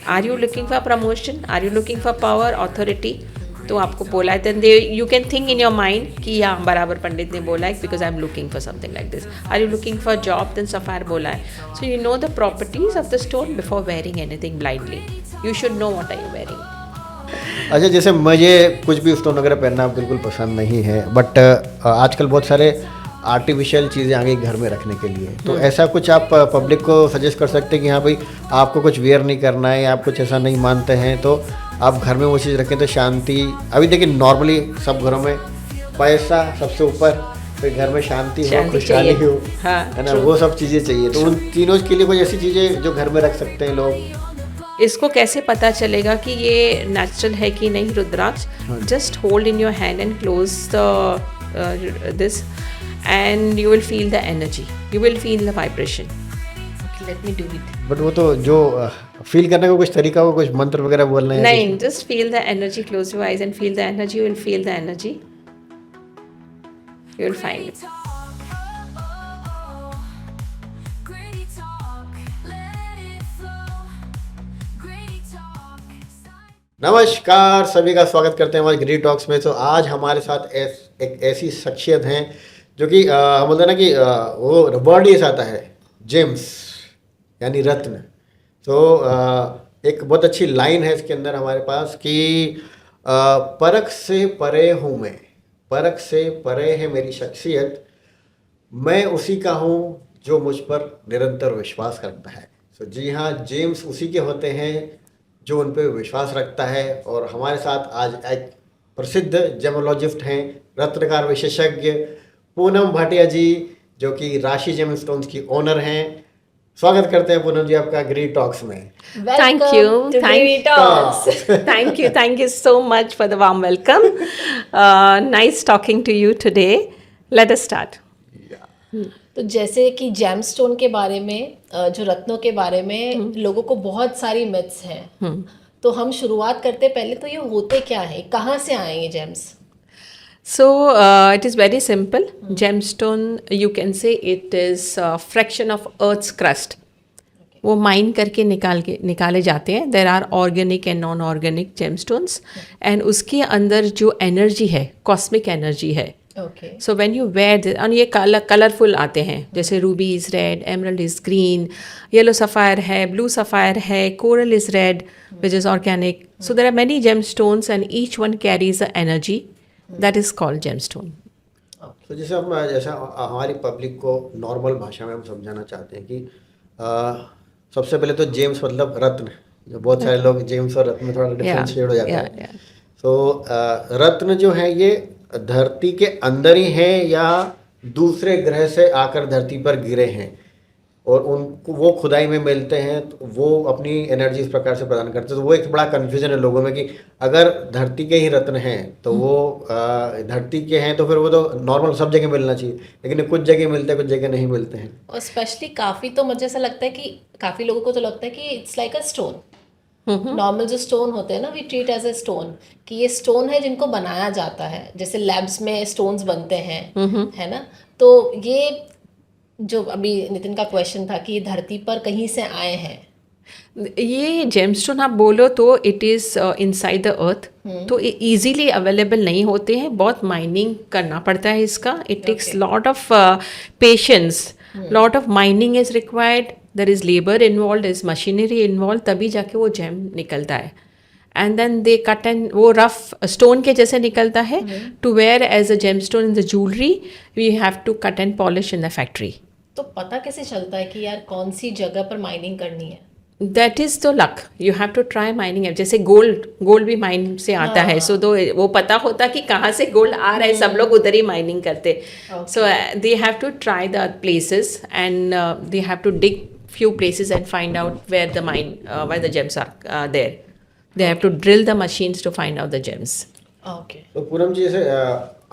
Are you looking for promotion, are you looking for power, authority, तो आपको बोला है, then they you can think in your mind कि हाँ बराबर पंडित ने बोला है because I am looking for something like this. Are you looking for job, then sapphire बोला है. So you know the properties of the stone before wearing anything blindly. You should know what are you wearing. अच्छा, जैसे मुझे कुछ भी stone वगैरह पहनना बिल्कुल पसंद नहीं है, बट आजकल बहुत सारे आर्टिफिशियल चीज़ें आ गई घर में रखने के लिए, तो ऐसा कुछ आप पब्लिक को सजेस्ट कर सकते हैं कि हाँ भाई आपको कुछ वेयर नहीं करना है या आप कुछ ऐसा नहीं मानते हैं तो आप घर में वो चीज़ रखें तो शांति. अभी देखिए नॉर्मली सब घरों में पैसा सबसे ऊपर, फिर घर में शांति हो, खुशहाली हो, है ना, वो सब चीज़ें चाहिए. तो उन तीनों के लिए कोई ऐसी चीज़ें जो घर में रख सकते हैं लोग. इसको कैसे पता चलेगा कि ये नेचुरल है कि नहीं rudraksha? Just hold in your hand and close this and you will feel the energy, you will feel the vibration. Okay, let me do it. But वो तो जो फील करने का कुछ तरीका हो, कुछ मंत्र वगैरह बोलना है? नहीं, just feel the energy, close your eyes and feel the energy. You will feel the energy, you will find it. नमस्कार, सभी का स्वागत करते हैं हमारे ग्री टॉक्स में. तो आज हमारे साथ एक ऐसी शख्सियत हैं जो कि हम बोलते हैं ना कि वो वर्ड ही ऐसा आता है, जेम्स यानी रत्न. तो एक बहुत अच्छी लाइन है इसके अंदर हमारे पास कि परख से परे हूँ मैं, परख से परे है मेरी शख्सियत, मैं उसी का हूँ जो मुझ पर निरंतर विश्वास करता है. तो जी हाँ, जेम्स उसी के होते हैं जो उन पर विश्वास रखता है. और हमारे साथ आज एक प्रसिद्ध जेमोलॉजिस्ट हैं, रत्नकार विशेषज्ञ पूनम भाटिया जी, जो कि राशि जेम स्टोन्स की ओनर हैं. स्वागत करते हैं पूनम जी आपका ग्री टॉक्स में. Thank you so much for the warm welcome. Nice talking to you today. Let us start. तो जैसे कि जेम स्टोन के बारे में, जो रत्नों के बारे में लोगों को बहुत सारी मिथ्स हैं, तो हम शुरुआत करते पहले तो ये होते क्या है, कहाँ से आए ये James? So it is very simple. Gemstone, you can say it is a fraction of Earth's crust. वो माइन करके निकाले जाते हैं. There are organic and non organic gemstones, and उसके अंदर जो एनर्जी है, कॉस्मिक एनर्जी है. सो व्हेन यू वेयर, और ये कलरफुल आते हैं, जैसे ruby is red, emerald is green, yellow sapphire है, ब्लू सफ़ायर है, coral is red which is organic. So there are many gemstones and each one carries a energy that is called gemstone. तो जैसा हमारी public को normal भाषा में हम समझाना चाहते हैं कि सबसे पहले तो जेम्स मतलब रत्न, जो बहुत सारे लोग जेम्स और रत्न में थोड़ा डिफरेंशिएट हो जाता है. तो रत्न जो है ये धरती के अंदर ही हैं या दूसरे ग्रह से आकर धरती पर गिरे हैं और उनको वो खुदाई में मिलते हैं, तो वो अपनी एनर्जी इस प्रकार से प्रदान करते हैं. तो वो एक बड़ा कन्फ्यूजन है लोगों में कि अगर धरती के ही रत्न हैं तो वो धरती के हैं तो फिर वो तो नॉर्मल सब जगह मिलना चाहिए, लेकिन कुछ जगह मिलते हैं, कुछ जगह नहीं मिलते हैं. और स्पेशली काफ़ी, तो मुझे ऐसा लगता है कि काफ़ी लोगों को तो लगता है कि it's like a stone. Normal जो स्टोन होते हैं ना, we treat as a stone, कि ये स्टोन है जिनको बनाया जाता है, जैसे लैब्स में स्टोन्स बनते हैं, है ना. तो ये जो अभी नितिन का क्वेश्चन था कि ये धरती पर कहीं से आए हैं, ये जेमस्टोन आप बोलो तो it is inside the earth, तो इजीली अवेलेबल नहीं होते हैं, बहुत माइनिंग करना पड़ता है इसका. It takes lot of patience, lot of mining is required, there is labour involve, is machinery involve, तभी जाके वो जेम निकलता है. And then they cut and वो रफ स्टोन के जैसे निकलता है. To wear as a gemstone in the jewellery we have to cut and polish in the factory. तो पता कैसे चलता है कि यार कौन सी जगह पर माइनिंग करनी है? That is the luck, you have to try mining. जैसे गोल्ड भी माइन से आता है, सो दो वो पता होता कि कहाँ से गोल्ड आ रहा है, सब लोग उधर ही माइनिंग करते. So they have to try the places and they have to dig few places and find out where the gems are there. They have to drill the machines to find out the gems. Okay. तो पूनम जी, जैसे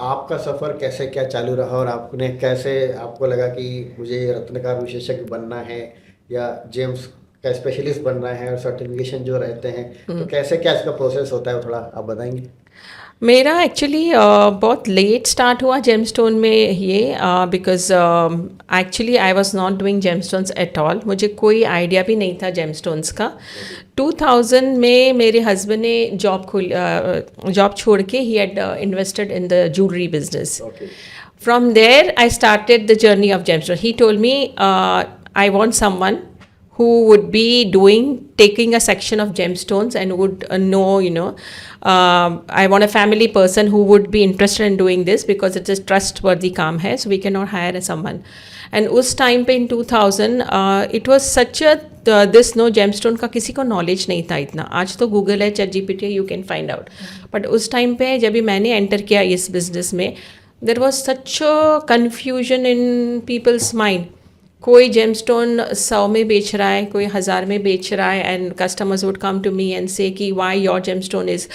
आपका सफ़र कैसे क्या चालू रहा और आपने कैसे आपको लगा कि मुझे रत्नकार विशेषज्ञ बनना है या जेम्स का स्पेशलिस्ट बनना है, और सर्टिफिकेशन जो रहते हैं, तो कैसे क्या इसका प्रोसेस होता है, थोड़ा आप बताएंगे? मेरा एक्चुअली बहुत लेट स्टार्ट हुआ जेमस्टोन में ये because actually I was not doing gemstones at all. मुझे कोई आइडिया भी नहीं था जेमस्टोन्स का. 2000 में मेरे हस्बैंड ने जॉब छोड़ के he had invested in the jewellery business. From there, I started the journey of gemstone. He told me, I want someone who would be taking a section of gemstones and would know, I want a family person who would be interested in doing this because it is trustworthy काम है, so we cannot hire someone. And उस time पे in 2000, it was such a this no gemstone का किसी को knowledge नहीं था इतना. आज तो Google है, ChatGPT, you can find out. But उस time पे जब भी मैंने enter किया इस business में, there was such a confusion in people's mind. कोई gemstone 100 में बेच रहा है, कोई 1000 में बेच रहा है, and customers would come to me and say कि why your gemstone is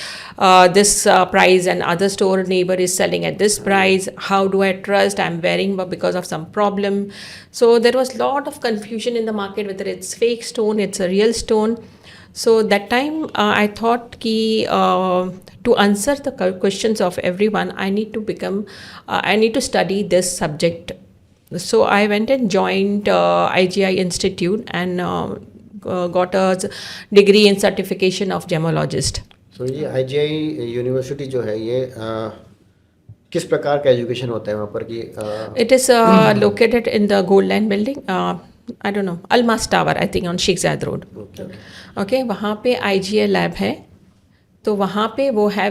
this price and other store neighbor is selling at this price. How do I trust? I'm wearing because of some problem. So there was lot of confusion in the market whether it's fake stone, it's a real stone. So that time I thought कि to answer the questions of everyone, I need to study this subject. So I went and joined IGI Institute and got a degree in certification of gemologist. So ये IGI university जो है ये किस प्रकार का education होता है वहाँ पर कि It is located in the Goldland building. I don't know, Almas Tower, I think on Sheikh Zayed Road. Okay, वहाँ पे IGI lab है. तो वहाँ पे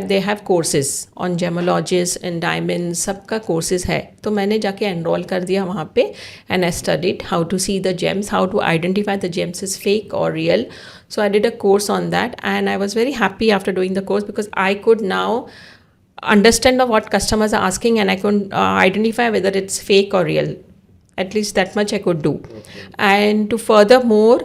they have courses on gemologists and diamonds, सबका courses है. तो मैंने जाके enroll कर दिया वहाँ पे and I studied how to see the gems, how to identify the gems is fake or real. So I did a course on that and I was very happy after doing the course because I could now understand what customers are asking and I could identify whether it's fake or real. At least that much I could do. And to furthermore,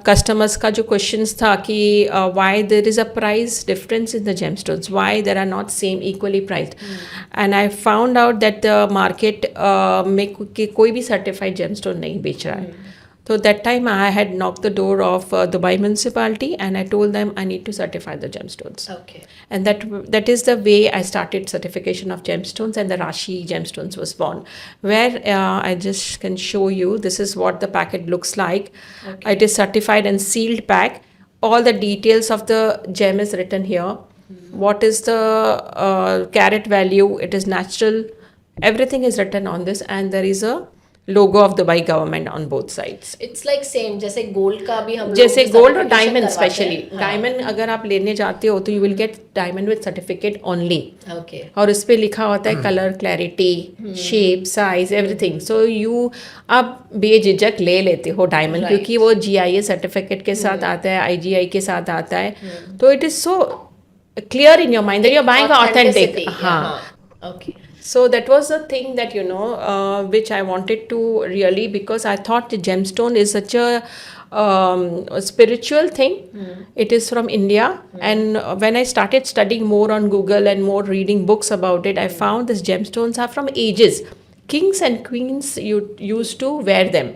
customers का जो questions था कि why there is a price difference in the gemstones, why there are not same equally priced. And I found out that the market में कोई भी certified gemstone नहीं बेच रहा है. So that time I had knocked the door of Dubai municipality and I told them I need to certify the gemstones. Okay. And that is the way I started certification of gemstones and the Rashi gemstones was born. Where I just can show you, this is what the packet looks like. Okay. It is certified and sealed pack. All the details of the gem is written here. What is the carat value? It is natural. Everything is written on this and there is a logo of Dubai government on both sides. It's like same जैसे gold का भी हम जैसे gold और diamond specially diamond अगर आप लेने जाते हो तो you will gate diamond with certificate only. Okay. और उस पर लिखा होता है colour, clarity, shape, size, everything. So you आप बेझिझक ले लेते हो डायमंड क्योंकि वो GIA सर्टिफिकेट के साथ आता है, IGI के साथ आता है. तो it is so clear in your mind that you are buying authentic. हाँ. Okay. So that was the thing that which I wanted to really, because I thought the gemstone is such a spiritual thing. It is from India, and when I started studying more on Google and more reading books about it, I found these gemstones are from ages. Kings and queens used to wear them.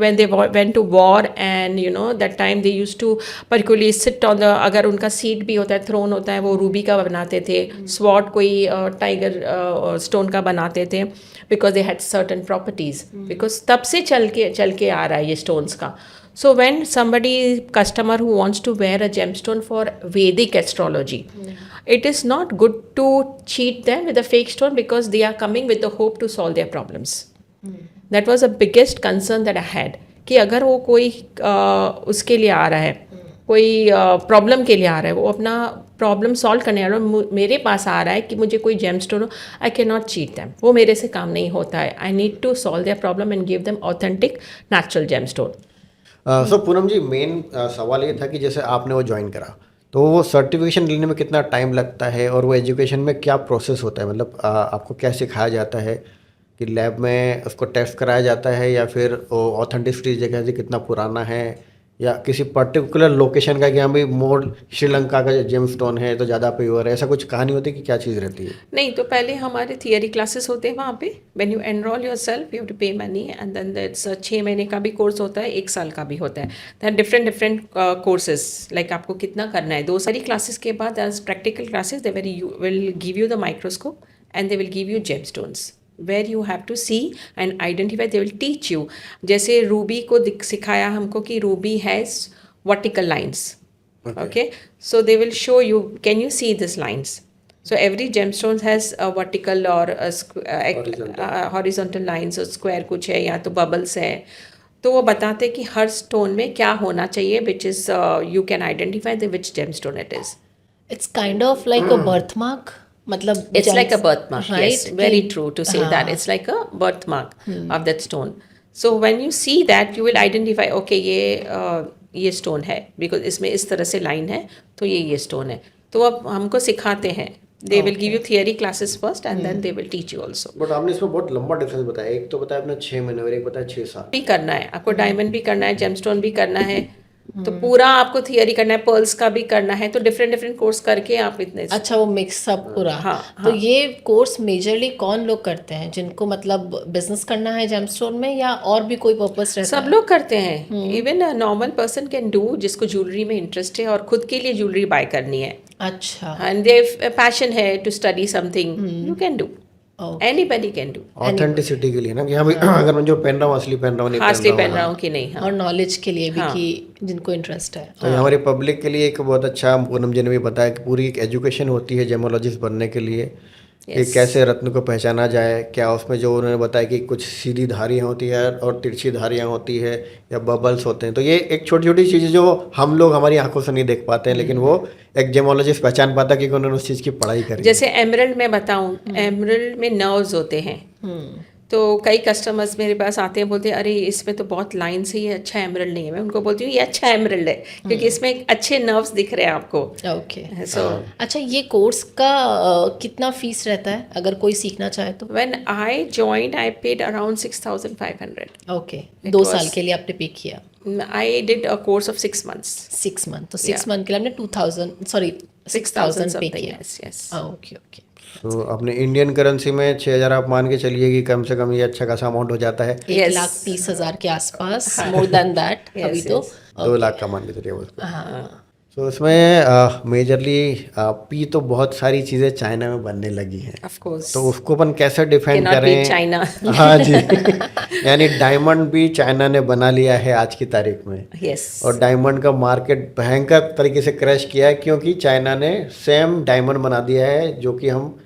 When they went to war and that time they used to particularly sit on the, अगर उनका seat भी होता है, throne होता है, वो Ruby का बनाते थे. स्वॉर्ड कोई टाइगर स्टोन का बनाते थे because they had certain properties. because तब से चल के आ रहा है ये stones का. So when customer who wants to wear a gemstone for Vedic astrology, it is not good to cheat them with a fake stone because they are coming with the hope to solve their problems. That was the biggest concern that I had कि अगर वो कोई उसके लिए आ रहा है, कोई problem के लिए आ रहा है, वो अपना प्रॉब्लम सॉल्व करने आ रहा है, मेरे पास आ रहा है कि मुझे कोई जेमस्टोन हो, I can not cheat them. वो मेरे से काम नहीं होता है. I need to solve their problem and give them authentic natural gemstone. So Poonam ji, main सवाल ये था कि जैसे आपने वो ज्वाइन करा तो वो सर्टिफिकेशन लेने में कितना टाइम लगता है और वो एजुकेशन में क्या प्रोसेस होता है, मतलब आपको क्या सिखाया जाता है कि लैब में उसको टेस्ट कराया जाता है या फिर ऑथेंटिसिटी जगह से कितना पुराना है या किसी पर्टिकुलर लोकेशन का कि हाँ भाई मोर श्रीलंका का जेम स्टोन है तो ज़्यादा प्योर है, ऐसा कुछ कहानी होती है कि क्या चीज़ रहती है? नहीं, तो पहले हमारे थियरी क्लासेस होते हैं वहाँ पे। When you enrol yourself you have to pay money and then that's 6 महीने का भी कोर्स होता है, 1 साल का भी होता है। दैट डिफरेंट कोर्सेज, लाइक आपको कितना करना है। 2 सारी क्लासेस के बाद as practical classes they will give you the microscope and they will give you gemstones where you have to see and identify. They will teach you. जैसे Ruby को सिखाया हमको कि Ruby has vertical lines. Okay. So they will show you, can you see these lines? So every gemstone has a vertical or horizontal lines or square कुछ है या तो bubbles है. तो वो बताते हैं कि हर स्टोन में क्या होना चाहिए, which is you can identify the which gemstone it is. It's kind of like a birthmark. मतलब It's like a birthmark, right? yes, very true to say that. It's like a birthmark of that stone. So when you see that, you will identify, okay, ये stone है, because इसमें इस तरह से line है, तो ये stone है. तो अब हमको सिखाते हैं. They will give you theory classes first and then they will teach you also. But आपने इसमें बहुत लंबा डिफरेंस बताया, एक तो बताया आपने 6 महीने और एक बताया 6 साल। भी करना है आपको, डायमंड भी करना है, जेमस्टोन भी करना है, तो पूरा आपको थियरी करना है, पर्ल्स का भी करना है, तो डिफरेंट कोर्स करके आप इतने। अच्छा, वो मिक्सअप पूरा। हाँ, तो ये कोर्स मेजरली कौन लोग करते हैं, जिनको मतलब बिजनेस करना है जेमस्टोन में, या और भी कोई पर्पस रहता है? सब लोग करते हैं। Even a normal person can do, जिसको ज्वेलरी में इंटरेस्ट है और खुद के लिए ज्वेलरी बाय करनी है। अच्छा। एंड दे पैशन है to study something, you can do, anybody can do. Authenticity के लिए ना, कि हाँ भाई अगर मैं जो पहन रहा हूँ असली पहन रहा हूँ, नहीं असली पहन रहा हूँ कि नहीं। और नॉलेज के लिए भी कि जिनको इंटरेस्ट है। तो हमारे पब्लिक के लिए एक बहुत अच्छा, पूनम जी ने भी बताया कि पूरी एक एजुकेशन होती है जेमोलॉजिस्ट बनने के लिए, कि कैसे रत्न को पहचाना जाए। क्या उसमें जो उन्होंने बताया कि कुछ सीधी धारियाँ होती है और तिरछी धारियाँ होती है या बबल्स होते हैं, तो ये एक छोटी छोटी चीज़ें जो हम लोग हमारी आंखों से नहीं देख पाते हैं, लेकिन वो एक जेमोलॉजिस्ट पहचान पाता क्योंकि उन्होंने उस चीज़ की पढ़ाई करी। जैसे एमरल्ड में बताऊँ, एमरल्ड में नर्व्स होते हैं, तो कई कस्टमर्स मेरे पास आते हैं, बोलते हैं अरे इसमें तो बहुत लाइन से ये अच्छा एमरल्ड नहीं है। मैं उनको बोलती हूँ ये अच्छा एमरल्ड है, क्योंकि इसमें अच्छे नर्व्स दिख रहे हैं आपको। ओके। सो अच्छा, ये कोर्स का कितना फीस रहता है अगर कोई सीखना चाहे तो? When I joined I paid around 6,500। Okay, 2 साल के लिए आपने पे किया? I did a course of 6 months। 6 month, तो 6 मंथ के लिए आपने 6,000 पे किया। यस। Okay okay. तो अपने इंडियन करेंसी में 6,000 आप मान के चलिए कि कम से कम ये अच्छा खासा अमाउंट हो जाता है। 1,30,000 के आसपास, मोर देन दैट अभी तो। 2 लाख का मान के चलिए उसको। हाँ। तो इसमें मेजरली पी तो बहुत सारी चीज़ें चाइना में बनने लगी हैं, ऑफ कोर्स। तो उसको अपन कैसे डिफेंड Cannot beat करें? China। हाँ जी। यानी डायमंड भी चाइना ने बना लिया है आज की तारीख में। यस। और डायमंड का मार्केट भयंकर तरीके से क्रैश किया है, क्योंकि चाइना ने सेम डायमंड बना दिया है, जो कि हम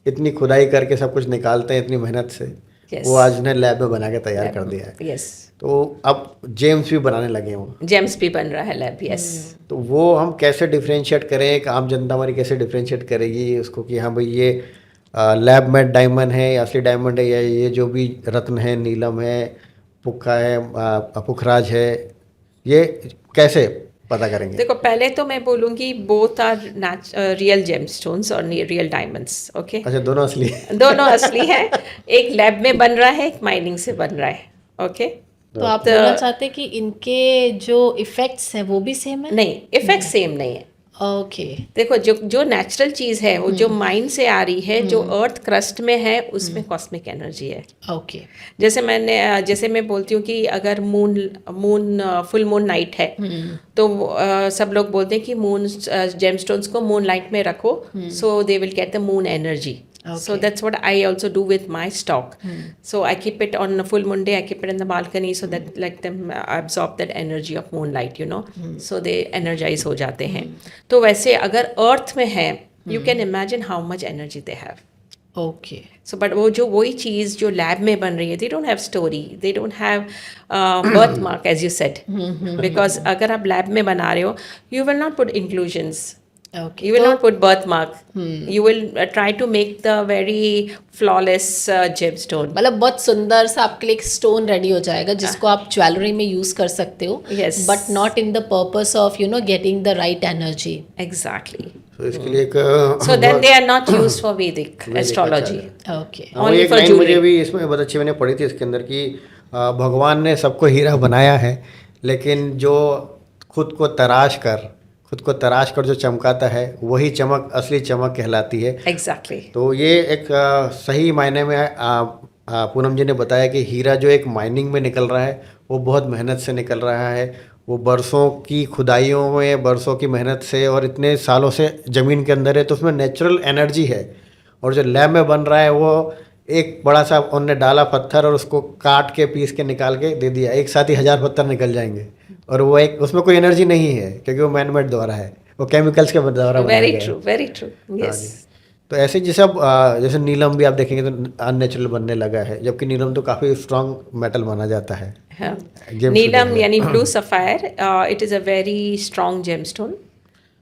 इतनी खुदाई करके सब कुछ निकालते हैं इतनी मेहनत से, वो आज ने लैब में बना के तैयार कर दिया है। यस। तो अब जेम्स भी बनाने लगे हैं वो। जेम्स भी बन रहा है लैब। यस। तो वो हम कैसे डिफ्रेंशिएट करें, एक आम जनता हमारी कैसे डिफ्रेंशिएट करेगी उसको, कि हाँ भाई ये लैब में डायमंड है या असली डायमंड है, या ये जो भी रत्न है, नीलम है, पुक्का है, पुखराज है, ये कैसे पता करेंगे? देखो, पहले तो मैं बोलूँगी बोथ आर रियल जेमस्टोन्स और रियल डायमंड्स। ओके। अच्छा, दोनों असली है? दोनों असली है। एक लैब में बन रहा है, एक माइनिंग से बन रहा है। ओके। तो आप बोलना चाहते हैं कि इनके जो इफेक्ट्स हैं वो भी सेम है? नहीं, इफेक्ट सेम नहीं है। ओके। देखो, जो नेचुरल चीज़ है वो जो माइंड से आ रही है, जो अर्थ क्रस्ट में है, उसमें कॉस्मिक एनर्जी है। ओके। जैसे मैं बोलती हूँ कि अगर फुल मून नाइट है, तो सब लोग बोलते हैं कि मून जेमस्टोन्स को मून लाइट में रखो, so they will get the moon energy. So that's what I also do with my stock. So I keep it on a full moon day, I keep it in the balcony so that let them absorb that energy of moonlight, you know. So they energize हो जाते हैं। तो वैसे अगर अर्थ में है, you can imagine how much energy they have. Okay. So but वही चीज़ जो लैब में बन रही है, they don't have story, they don't have birthmark as you said. Because अगर आप लैब में बना रहे हो, you will not put inclusions. Okay. You will not put birthmark. You will try to make the very flawless gemstone. मतलब बहुत सुंदर सा आपके लिए एक स्टोन रेडी हो जाएगा जिसको आप ज्वेलरी में यूज कर सकते हो, Yes. But not in the purpose of getting the right energy. Exactly. तो इसके लिए एक So then they are not used for Vedic astrology. Okay. Only एक for लाइन jewelry. मुझे भी इसमें बहुत अच्छी मैंने पढ़ी थी इसके अंदर कि भगवान ने सबको हीरा बनाया है, लेकिन जो खुद को तराश कर जो चमकाता है वही चमक असली चमक कहलाती है। एग्जैक्टली। तो ये एक सही मायने में पूनम जी ने बताया कि हीरा जो एक माइनिंग में निकल रहा है वो बहुत मेहनत से निकल रहा है, वो बरसों की खुदाइयों में बरसों की मेहनत से और इतने सालों से ज़मीन के अंदर है, तो उसमें नेचुरल एनर्जी है। और जो लैब में बन रहा है वो एक बड़ा सा उन्होंने डाला पत्थर और उसको काट के पीस के निकाल के दे दिया, एक साथ ही 1000 पत्थर निकल जाएंगे और वो एक उसमें कोई एनर्जी नहीं है क्योंकि वो मैन मेड द्वारा है, वो केमिकल्स के द्वारा बनाया वेरी गया है। True, very true, yes. तो ऐसे जैसे अब जैसे नीलम भी आप देखेंगे तो अननेचुरल बनने लगा है, जबकि नीलम तो काफ़ी स्ट्रांग मेटल माना जाता है। हाँ, Gemstone नीलम है। यानी blue sapphire, it is a very strong gemstone,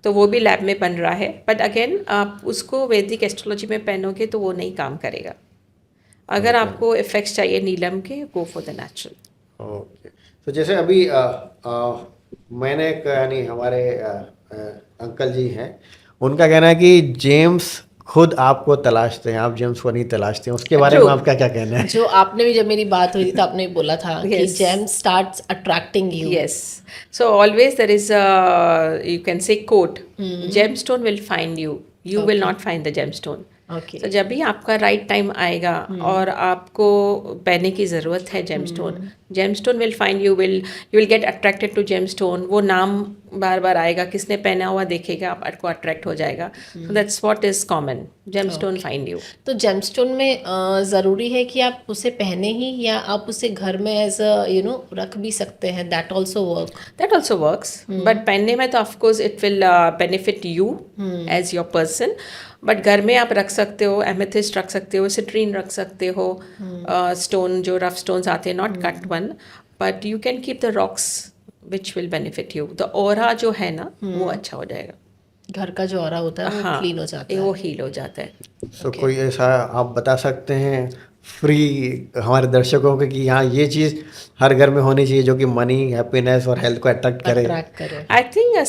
तो वो भी लैब में बन रहा है। बट अगेन आप उसको वैदिक एस्ट्रोलॉजी में पहनोगे तो वो नहीं काम करेगा। अगर आपको इफेक्ट्स चाहिए नीलम के, गो फॉर द नेचुरल। ओके, तो जैसे अभी मैंने एक यानी हमारे अंकल जी हैं, उनका कहना है कि जेम्स खुद आपको तलाशते हैं, आप जेम्स को नहीं तलाशते हैं, उसके बारे में True. आपका क्या कहना है? जो आपने भी, जब मेरी बात हुई थी तो आपने बोला था कि Yes. Gem starts attracting you. Yes. So always there is a, you can say quote, gemstone will find you. You will not find the gemstone. Okay. तो जब भी आपका राइट टाइम आएगा और आपको पहनने की ज़रूरत है gemstone will find you, will get attracted to gemstone. वो नाम बार बार आएगा, किसने पहना हुआ देखेगा, आपको अट्रैक्ट हो जाएगा। So that's what is common, gemstone find you. तो जेमस्टोन में ज़रूरी है कि आप उसे पहने ही, या आप उसे घर में एज अ रख भी सकते हैं? That also work? That also works, but पहनने में तो of course it will benefit you as your person. But घर में आप रख सकते हो, एमेथिस्ट रख सकते हो, सिट्रीन रख सकते हो, स्टोन जो रफ स्टोन्स आते हैं, not cut one, but you can keep the rocks which will benefit you. The aura जो है ना वो अच्छा हो जाएगा, घर का जो ऑरा होता है वो क्लीन हो जाता है, वो हील हो जाता है। तो कोई ऐसा आप बता सकते हैं फ्री हमारे दर्शकों को कि हाँ ये चीज़ हर घर में होनी चाहिए जो कि मनी, हैप्पीनेस और हेल्थ को अट्रैक्ट करे? आई थिंक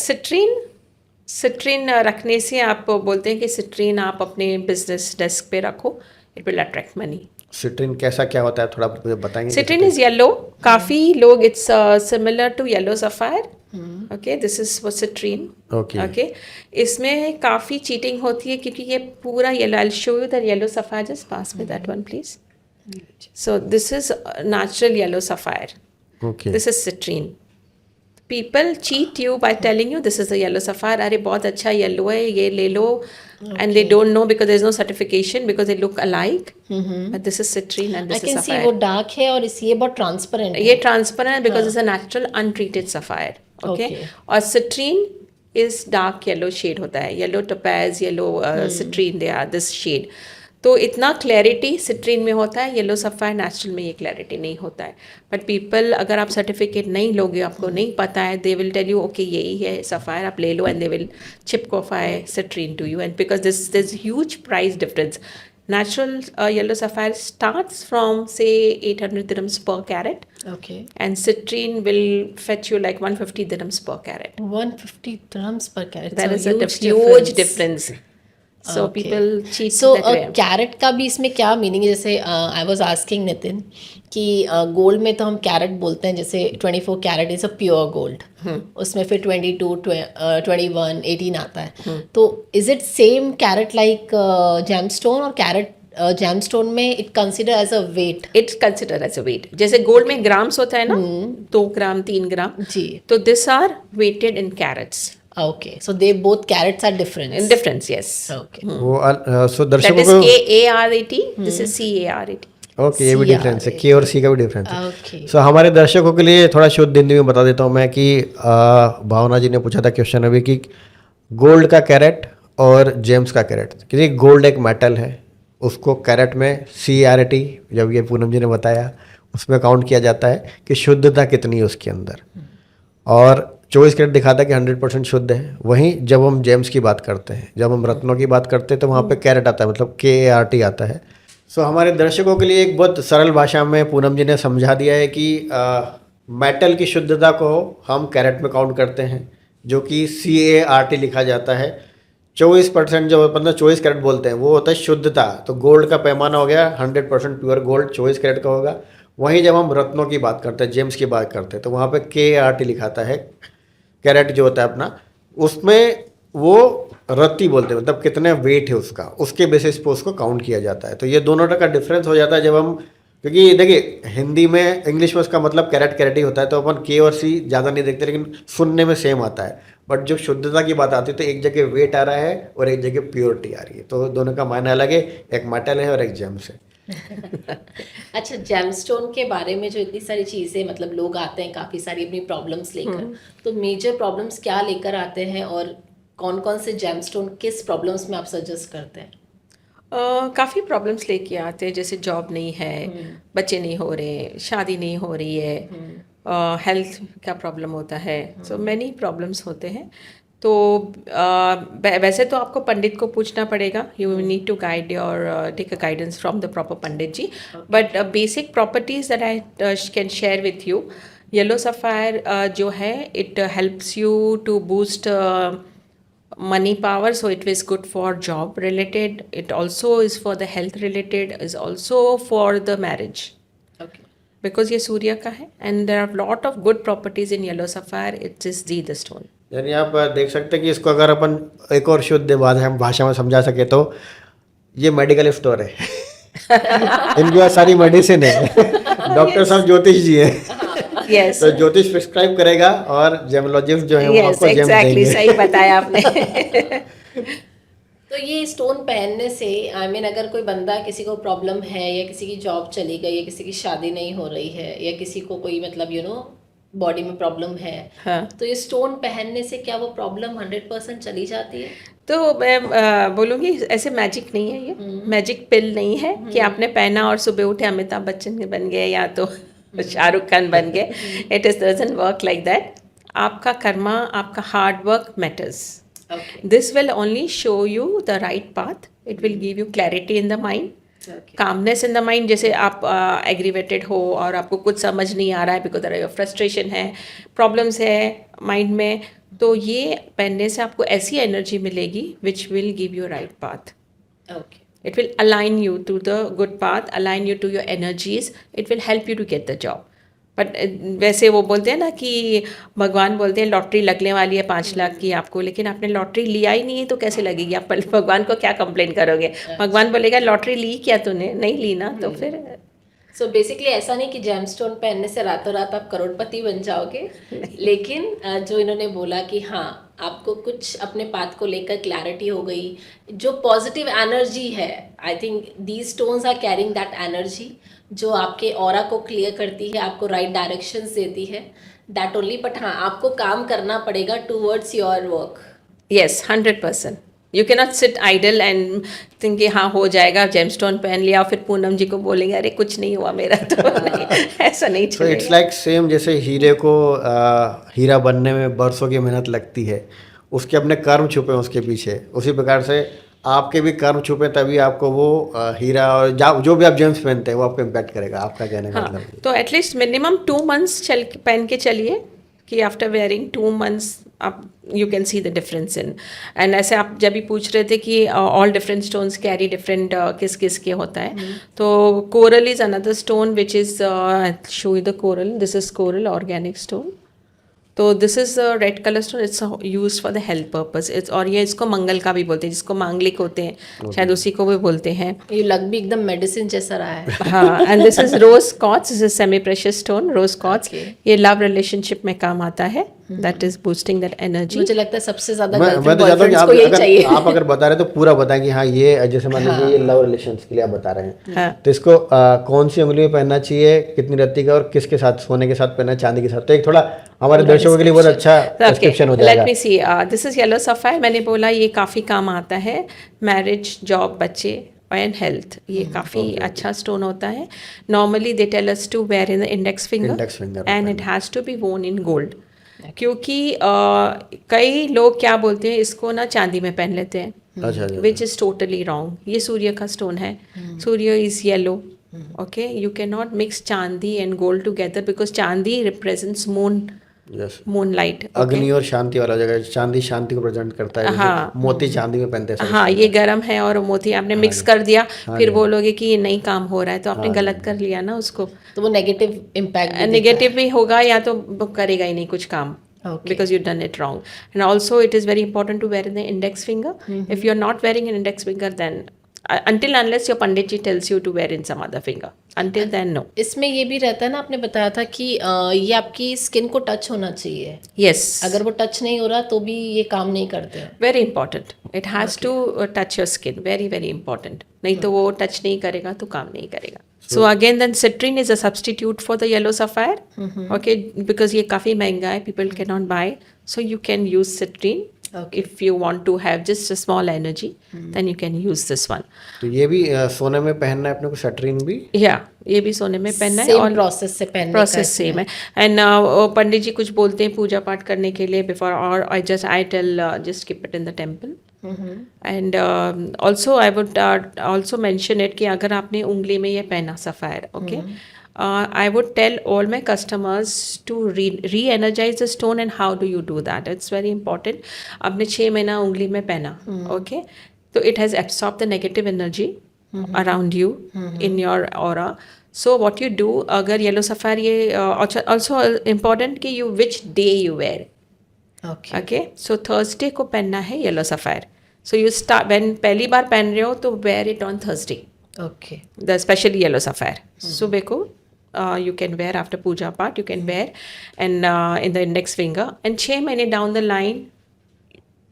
सिट्रीन रखने से, आप बोलते हैं कि सिट्रीन आप अपने बिजनेस डेस्क पे रखो, it will attract money. Citrine कैसा क्या होता है, थोड़ा मुझे बताएंगे? सिट्रीन इज येलो, काफ़ी लोग it's similar to yellow sapphire. Okay, this is वो सिट्रीन। ओके, इसमें काफ़ी चीटिंग होती है क्योंकि ये पूरा yellow, I will show you the yellow sapphire, just पास में that one please. So this is natural yellow sapphire, okay, this is citrine. People cheat you by telling you this is a yellow sapphire, अरे बहुत अच्छा yellow है, ये ले लो, and they don't no because there is no certification, because they look alike, but this is citrine and I this is can see sapphire. वो dark है और ये बहुत ट्रांसपेरेंट है। ये transparent because it's a natural untreated sapphire. Okay, और citrine is dark yellow shade होता है, yellow topaz, yellow citrine, they are this shade. तो इतना क्लैरिटी सिट्रीन में होता है, येलो सफ़ायर नेचुरल में ये क्लैरिटी नहीं होता है। बट पीपल, अगर आप सर्टिफिकेट नहीं लोगे, आपको नहीं पता है, they will tell you okay यही है सफ़ायर, आप ले लो, एंड दे विल चिपकोफाई citrine to you, and because this is huge price difference. Natural yellow sapphire starts from say 800 dirhams per carat, okay, and citrine will fetch you like 150 dirhams per carat. 150 dirhams per carat. That It's is a a huge difference. So Okay. people cheat So that way. Carat का भी इसमें क्या meaning है? जैसे I was asking Nitin कि gold में तो हम कैरेट बोलते हैं, जैसे 24 carat is a pure gold, उसमें फिर 22, 21, 18 आता है। तो is it same carat like gemstone, और कैरेट जेमस्टोन में it consider as a weight? It's considered as a weight. जैसे गोल्ड में ग्राम्स होता है ना, 2 ग्राम 3 ग्राम, जी, तो this are weighted in carats. Okay, so they both carats are different? In difference, yes. Okay, वो so That दर्शकों is को KARAT. This is CARAT. Okay, ये भी डिफरेंस है, के और सी का भी डिफरेंस है। ओके, सो हमारे दर्शकों के लिए थोड़ा शुद्ध हिंदी में बता देता हूँ मैं कि भावना जी ने पूछा था क्वेश्चन अभी कि गोल्ड का कैरेट और जेम्स का कैरेट, क्योंकि गोल्ड एक मेटल है, उसको कैरेट में CRAT, जब ये पूनम जी ने बताया, उसमें काउंट किया जाता है कि शुद्धता कितनी है उसके अंदर, और 24 कैरेट दिखाता है कि 100% शुद्ध है। वहीं जब हम जेम्स की बात करते हैं, जब हम रत्नों की बात करते हैं, तो वहाँ पे कैरेट आता है, मतलब KART आता है। सो हमारे दर्शकों के लिए एक बहुत सरल भाषा में पूनम जी ने समझा दिया है कि मेटल की शुद्धता को हम कैरेट में काउंट करते हैं, जो कि CART लिखा जाता है। 24% जो मतलब 24 कैरेट बोलते हैं वो होता है शुद्धता। तो गोल्ड का पैमाना हो गया 100% प्योर गोल्ड 24 कैरेट का होगा। वहीं जब हम रत्नों की बात करते हैं, जेम्स की बात करते हैं, तो वहाँ पे KART लिखाता है, कैरेट जो होता है अपना, उसमें वो रत्ती बोलते हैं, मतलब कितने वेट है उसका, उसके बेसिस पे उसको काउंट किया जाता है। तो ये दोनों का डिफरेंस हो जाता है जब हम, क्योंकि देखिए हिंदी में, इंग्लिश में उसका मतलब कैरेट कैरेट ही होता है, तो अपन के और सी ज़्यादा नहीं देखते, लेकिन सुनने में सेम आता है। बट जब शुद्धता की बात आती है तो एक जगह वेट आ रहा है और एक जगह प्योरिटी आ रही है, तो दोनों का मायना अलग है, एक मेटल है और एक जेम्स है। अच्छा, जेमस्टोन के बारे में जो इतनी सारी चीज़ें, मतलब लोग आते हैं काफ़ी सारी अपनी प्रॉब्लम्स लेकर, तो मेजर प्रॉब्लम्स क्या लेकर आते हैं और कौन कौन से जेमस्टोन किस प्रॉब्लम्स में आप सजेस्ट करते हैं? काफ़ी प्रॉब्लम्स लेके आते हैं, जैसे जॉब नहीं है, बच्चे नहीं हो रहे, शादी नहीं हो रही है, हेल्थ का प्रॉब्लम होता है, सो मैनी प्रॉब्लम्स होते हैं। तो वैसे तो आपको पंडित को पूछना पड़ेगा, you need to guide your take a guidance from the proper pandit ji. But basic properties that I can share with you, yellow sapphire जो है it helps you to boost money power, so it is good for job related, it also is for the health related, is also for the marriage, Okay. because ये सूर्य का है and there are lot of good properties in yellow sapphire, it is the stone। यानी आप देख सकते हैं कि इसको अगर अपन एक और शुद्ध भाषा में समझा सके तो ये मेडिकल स्टोर है। इनके पास सारी मेडिसिन है। डॉक्टर साहब ज्योतिष जी है। Yes, तो ज्योतिष प्रिस्क्राइब करेगा और जेमोलॉजिस्ट जो है वो yes, आपको जेम exactly, देंगे। सही बताया आपने। तो ये स्टोन पहनने से, आई मीन अगर कोई बंदा, किसी को प्रॉब्लम है या किसी की जॉब चली गई या किसी की शादी नहीं हो रही है या किसी को कोई मतलब बॉडी में प्रॉब्लम है, हाँ, तो ये स्टोन पहनने से क्या वो प्रॉब्लम 100% चली जाती है? तो मैं बोलूँगी ऐसे मैजिक नहीं है, ये मैजिक पिल नहीं है कि आपने पहना और सुबह उठे अमिताभ बच्चन बन गए या तो शाहरुख खान बन गए। It is doesn't work like that. आपका कर्मा, आपका hard work matters. Okay. This will only show you the right path, it will give you clarity in the mind, Okay. Calmness in the mind. जैसे आप aggravated हो और आपको कुछ समझ नहीं आ रहा है, बिकॉज देयर फ्रस्ट्रेशन है, प्रॉब्लम्स है माइंड में, तो ये पहनने से आपको ऐसी एनर्जी मिलेगी which will give you right path. Okay. It will align you to the good path, align you to your energies. It will help you to get the job. But वैसे वो बोलते हैं ना कि भगवान बोलते हैं लॉटरी लगने वाली है 5 लाख की आपको, लेकिन आपने लॉटरी लिया ही नहीं है तो कैसे लगेगी? आप भगवान को क्या कंप्लेन करोगे? भगवान बोलेगा लॉटरी ली क्या तूने? नहीं ली ना, तो फिर सो बेसिकली ऐसा नहीं कि जेमस्टोन पहनने से रातों रात आप करोड़पति बन जाओगे, लेकिन जो इन्होंने बोला कि हाँ, आपको कुछ अपने पाथ को लेकर क्लैरिटी हो गई, जो पॉजिटिव एनर्जी है, I think these stones are carrying that energy जो आपके ऑरा को क्लियर करती है, आपको राइट डायरेक्शंस देती है, दैट ओनली। बट हाँ, आपको काम करना पड़ेगा towards your work. yes, 100%। You cannot sit idle and think कि हाँ हो जाएगा, जेमस्टोन पहन लिया, फिर पूनम जी को बोलेंगे अरे कुछ नहीं हुआ मेरा, तो नहीं, ऐसा नहीं तो चलेगा। इट्स लाइक सेम, जैसे हीरे को हीरा बनने में बरसों की मेहनत लगती है, उसके अपने कर्म छुपे हैं उसके पीछे, उसी प्रकार से आपके भी कर्म छुपे, तभी आपको वो हीरा और जो भी आप जेम्स पहनते हैं वो आपको इम्पैक्ट करेगा। आपका कहने का हाँ, मतलब तो एटलीस्ट मिनिमम 2 months पहन के चलिए कि आफ्टर वेयरिंग 2 months आप you can see the difference in. And ऐसे आप जब भी पूछ रहे थे कि all different stones carry different किस किस के होता है, तो coral is another stone which is show the coral, this is coral organic stone. तो this is red colour stone, it's use for the health purpose, it's, और ये इसको मंगल का भी बोलते हैं, जिसको मांगलिक होते हैं शायद उसी को भी बोलते हैं। ये लग भी एकदम मेडिसिन जैसा रहा है। हाँ, and this is rose quartz, this is semi precious stone, rose quartz. ये लव रिलेशनशिप में काम आता है, that is boosting that energy. मुझे लगता है सबसे ज्यादा मैं गर्लफ्रेंड तो चाहता हूँ कि बॉयफ्रेंड्स को यही चाहिए। आप अगर बता रहे हैं तो पूरा बताएं कि हाँ ये जैसे मान लीजिए ये लव रिलेशंस के लिए आप बता रहे हैं, हाँ। तो इसको कौन सी उंगली में पहनना चाहिए, कितनी रत्ती का, और किसके साथ, सोने के साथ पहनना, चांदी के साथ, तो एक थोड़ा हमारे दर्शकों के लिए बहुत अच्छा डिस्क्रिप्शन हो जाएगा। Let me see, this is yellow sapphire. मैंने बोला ये काफ़ी काम आता है, मैरिज, जॉब, बच्चे एंड हेल्थ, ये काफ़ी अच्छा स्टोन होता है। Normally they tell us to wear in the index finger and it has to be worn in gold, क्योंकि कई लोग क्या बोलते हैं इसको ना चांदी में पहन लेते हैं, अच्छा, विच इज़ टोटली रॉन्ग। ये सूर्य का स्टोन है, Surya is yellow, okay, you can not mix chandi and gold together because chandi represents moon, moon light. अग्नि और शांति वाला जगह, चांदी शांति को प्रेजेंट करता है। हाँ, मोती चांदी में पहनते हैं। हाँ, ये गर्म है और मोती आपने मिक्स कर दिया, फिर बोलोगे कि ये नहीं काम हो रहा है, तो आपने गलत कर लिया ना उसको, तो वो नेगेटिव इम्पैक्ट नेगेटिव भी होगा या तो करेगा ही नहीं कुछ काम। Okay. because you've done it wrong. And also it is very important to wear in the index finger. If you're not wearing an index finger, then until unless your pandit ji tells you to wear in some other finger, until then no. इसमें ये भी रहता है ना, आपने बताया था कि ये आपकी स्किन को टच होना चाहिए, Yes, अगर वो टच नहीं हो रहा तो भी ये काम नहीं करते हैं. very important. It has to touch your skin, very very important. नहीं तो वो touch नहीं करेगा तो काम नहीं करेगा. So again, then citrine is a substitute for the yellow sapphire. Okay, because ये काफ़ी महंगा है, people cannot buy. So you can use citrine. Okay. If you want to have just a small energy, then you can use this one. तो ये भी सोने में पहनना है अपने को, सटरीन भी. Yeah, ये भी सोने में पहनना है सेम और प्रोसेस से पहनने का प्रोसेस सेम है. एंड पंडित जी कुछ बोलते हैं पूजा पाठ करने के लिए बिफोर, और I tell just keep it in the temple. And also I would also mention it कि अगर आपने उंगली में ये पहना sapphire, okay, I would tell all my customers to re-energize the stone. And how do you do that? It's very important. आपने 6 महीना उंगली में पहना, okay, तो it has absorbed the negative energy around you in your aura. So what you do, अगर yellow sapphire ये also important कि you which day you wear. Okay. Okay, so Thursday को पहनना है yellow sapphire. So you start when पहली बार पहन रहे हो तो wear it on Thursday. Okay. The especially yellow sapphire. सुबह को you can wear after puja part, you can wear and in the index finger. And 6 महीने down the line,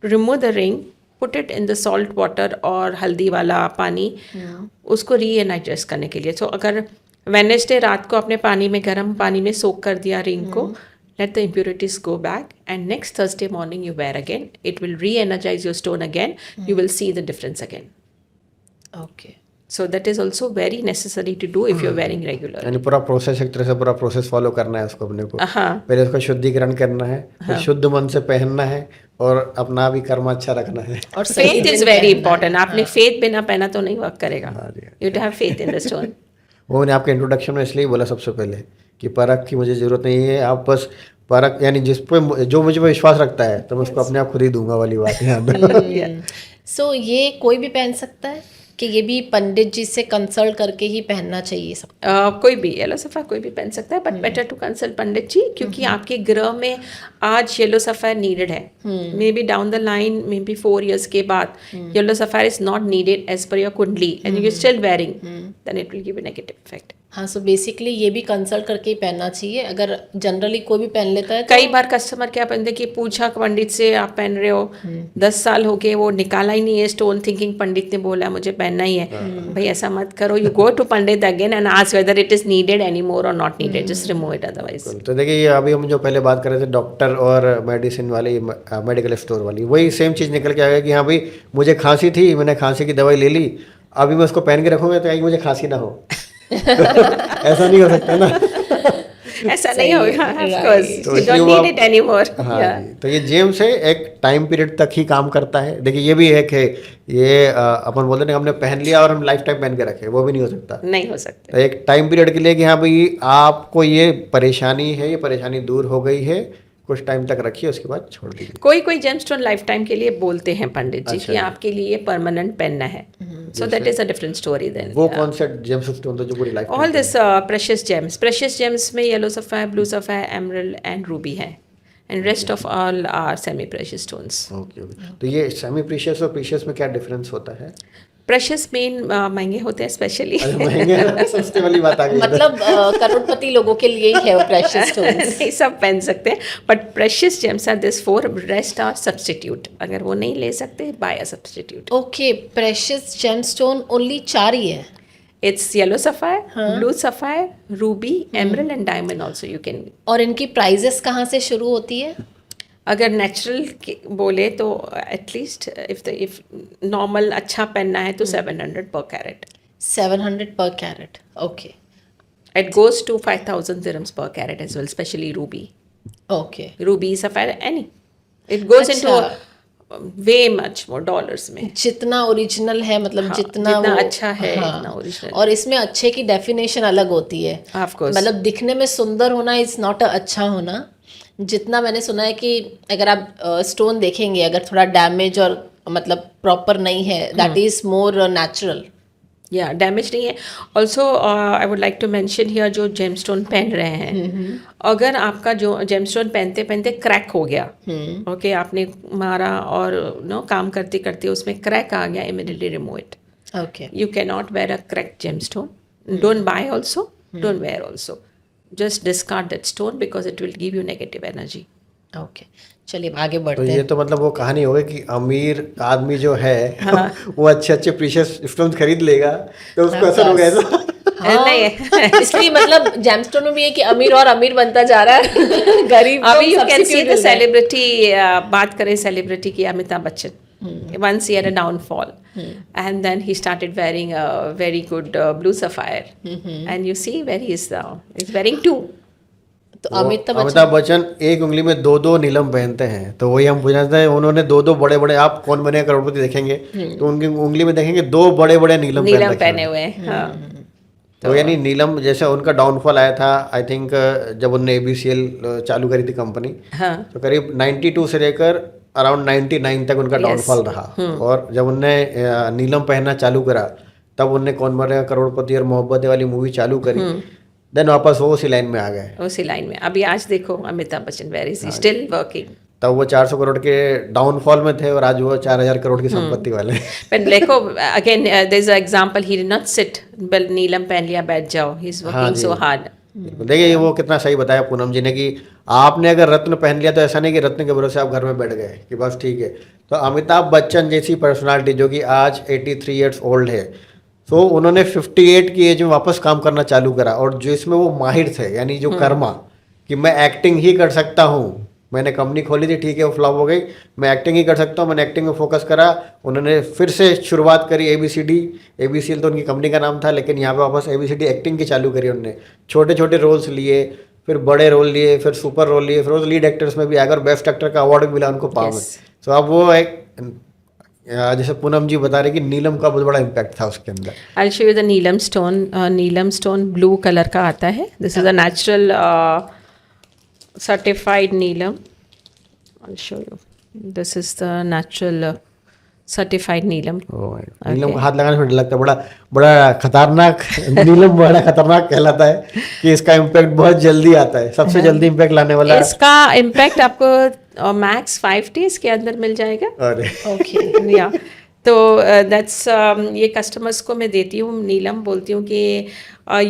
remove the ring, put it in the salt water और हल्दी वाला पानी, उसको re-energize करने के लिए. So अगर Wednesday रात को अपने पानी में, गर्म पानी में सोक कर दिया रिंग को, let the impurities go back, and next Thursday morning you wear again. It will re-energize your stone again. You will see the difference again. Okay. So that is also very necessary to do if you're wearing regular. यानी पूरा process, एक तरह से पूरा process follow करना है उसको अपने को. हाँ. पहले उसका शुद्धिकरण करना है, फिर शुद्ध मन से पहनना है और अपना भी कर्म अच्छा रखना है. और सही Faith is दिन very पहनना है. important. आपने faith बिना पहना तो नहीं वर्क करेगा. हाँ जी. You have faith in the stone. वो मैंने आपके इंट्रोडक्शन में इसलिए बोला सबसे पहले कि परख की मुझे ज़रूरत नहीं है, आप बस परख यानी जिस पे जो मुझे पे विश्वास रखता है तो मैं उसको अपने आप खुद ही दूंगा वाली बात है. सो ये कोई भी पहन सकता है कि ये भी पंडित जी से कंसल्ट करके ही पहनना चाहिए सब? कोई भी येलो सफ़ायर कोई भी पहन सकता है, but better to consult pandit ji, क्योंकि आपके ग्रह में आज येलो सफ़ायर नीडेड है. May be down the line, may be 4 years के बाद yellow sapphire is not needed as per your kundali and you still wearing, then it will give a negative effect. हाँ, so basically ये भी consult करके ही पहनना चाहिए. अगर जनरली कोई भी पहन लेता है तो कई बार कस्टमर क्या पहनते कि पूछा पंडित से आप पहन रहे हो, 10 साल हो गए, वो निकाला ही नहीं है स्टोन, थिंकिंग पंडित ने बोला मुझे पहनना ही है. भाई ऐसा मत करो, you go to pandit again and ask whether it is needed any more और not needed, just remove it otherwise. तो देखिए ये अभी हम जो पहले बात कर रहे थे डॉक्टर और मेडिसिन वाली, मेडिकल स्टोर वाली, वही सेम चीज़ निकल के आ गया कि हाँ भाई मुझे खांसी थी, मैंने खांसी की दवाई ले ली, अभी मैं उसको पहन के रखूँगा तो मुझे खांसी ना हो. ऐसा नहीं हो सकता ना. ऐसा नहीं होगा, ऑफ कोर्स तो यू इसलिए डोंट वो नीड इट एनीमोर. हाँ जी. तो ये जेम्स है, एक टाइम पीरियड तक ही काम करता है. देखिए ये भी एक है, ये अपन बोलते हैं हमने पहन लिया और हम लाइफ टाइम पहन के रखे, वो भी नहीं हो सकता. नहीं हो सकता. तो एक टाइम पीरियड के लिए कि हाँ भाई आपको ये परेशानी है, ये परेशानी दूर हो गई है, कुछ टाइम तक रखिए, उसके बाद छोड़ दीजिए. कोई कोई जेमस्टोन लाइफ टाइम के लिए बोलते हैं पंडित जी अच्छा कि आपके लिए परमानेंट पहनना है. So that is a different story then. वो कौन सा जेम्स स्टोन था जो पूरी life all this precious gems में yellow sapphire, blue sapphire, emerald and ruby है, and rest of all are semi precious stones. Okay. तो ये सेमी प्रीशियस और प्रीशियस में क्या डिफरेंस होता है? प्रेशियस मेन महंगे होते हैं स्पेशली. महंगे सस्ते वाली बात आ गई. मतलब करोड़पति लोगों के लिए ही है वो प्रेशियस स्टोन्स. नहीं, सब पहन सकते हैं, but precious gems are this 4, rest are substitute. अगर वो नहीं ले सकते, buy a substitute. Okay, precious gemstone only 4 ही है? It's yellow sapphire, blue sapphire, ruby, emerald and diamond also you can. और इनकी प्राइजेस कहाँ से शुरू होती है? अगर नेचुरल बोले तो एटलीस्ट इफ नॉर्मल अच्छा पहनना है तो 700 per carat. 700 per carat. Okay. It goes to 5,000 dirhams per carat as well, especially ruby. Okay. Ruby, sapphire, any. It goes into अच्छा. way much more dollars में. जितना ओरिजिनल है, मतलब हाँ, जितना जितना वो अच्छा है, हाँ. इतना ओरिजिनल. और इसमें अच्छे की डेफिनेशन अलग होती है. Of course. मतलब दिखने में सुंदर होना इज नॉट अच्छा होना. जितना मैंने सुना है कि अगर आप स्टोन देखेंगे, अगर थोड़ा डैमेज और मतलब प्रॉपर नहीं है, दैट इज मोर नेचुरल. या डैमेज नहीं है. Also I would like to mention here जो जेमस्टोन पहन रहे हैं, अगर आपका जो जेमस्टोन पहनते पहनते क्रैक हो गया, ओके, आपने मारा और नो काम करते करते उसमें क्रैक आ गया, immediately remove it. Okay. You cannot wear a cracked gemstone. Don't buy also. Don't wear also. Just discard that stone because it will give you negative energy. Okay, चलिए आगे तो बढ़ते ये हैं. तो मतलब वो कहानी हो गई कि अमीर आदमी जो है वो अच्छे अच्छे प्रीशियस स्टोन्स खरीद लेगा तो उसको असर हो गया ऐसा. हाँ, इसलिए मतलब जेमस्टोन में भी है कि अमीर और अमीर बनता जा रहा है. गरीब अभी you can see substitute the मिल रहा है. celebrity. बात करें celebrity की, Amitabh Bachchan. Once he had a downfall, and then he started wearing a very good blue sapphire, and you see where he is now. He's wearing two. तो अमिताभ अमिताभ बच्चन एक उंगली में दो दो नीलम पहनते हैं. तो वही हम पूछना चाहते हैं, उन्होंने दो दो बड़े बड़े, आप कौन बने करोड़पति देखेंगे तो उनकी उंगली में देखेंगे दो बड़े बड़े नीलम नीलम पहने हुए हैं. हाँ. तो यानी नीलम जैसे उनका डाउनफॉल आया था आई थिंक जब उनने ABCL चालू करी थी कंपनी, हाँ. तो करीब 92 से लेकर अराउंड 99 तक उनका डाउनफॉल रहा. और जब उनने नीलम पहनना चालू करा तब उनने कौन बनेगा करोड़पति और मोहब्बत वाली मूवी चालू करी. देन वापस वो उसी लाइन में आ गए. उसी लाइन में अभी आज देखो Amitabh Bachchan where is he still working. तब वो 400 करोड़ के डाउनफॉल में थे और आज वो 4000 करोड़ की संपत्ति वाले. But देखो again there is a example, he did not sit, बल नीलम पहन लिया बैठ जाओ, he is working so hard. देखिए वो कितना सही बताया पूनम जी ने कि आपने अगर रत्न पहन लिया तो ऐसा नहीं कि रत्न के भरोसे आप घर में बैठ गए कि बस ठीक है. तो अमिताभ बच्चन जैसी पर्सनालिटी जो कि आज 83 ईयर्स ओल्ड है, तो उन्होंने 58 की एज में वापस काम करना चालू करा. और जो इसमें वो माहिर थे, यानी जो कर्मा कि मैं एक्टिंग ही कर सकता हूँ. मैंने कंपनी खोली थी, ठीक है वो फ्लॉप हो गई, मैं एक्टिंग ही कर सकता हूँ, मैंने एक्टिंग में फोकस करा. उन्होंने फिर से शुरुआत करी ABCL तो उनकी कंपनी का नाम था, लेकिन यहाँ पे वापस ABCD एक्टिंग की चालू करी उन्होंने. छोटे छोटे रोल्स लिए, फिर बड़े रोल लिए, फिर सुपर रोल लिए, फिर लीड एक्टर्स में भी आ गए और बेस्ट एक्टर का अवार्ड भी मिला उनको पाव में. तो अब वो एक जैसे पूनम जी बता रहे कि नीलम का बहुत बड़ा इम्पैक्ट था उसके अंदर. I'll show you the neelam stone. Neelam stone blue colour का आता है. This is a natural certified neelam. I'll show you. This is the natural certified neelam. नीलम को हाथ लगाने से डर लगता है. बड़ा बड़ा खतरनाक नीलम बड़ा खतरनाक कहलाता है कि इसका इम्पैक्ट बहुत जल्दी आता है. सबसे जल्दी इम्पैक्ट लाने वाला इसका इम्पैक्ट आपको मैक्स 5 days के अंदर मिल जाएगा. अरे ओके या तो दैट्स ये कस्टमर्स को मैं देती हूँ. नीलम बोलती हूँ कि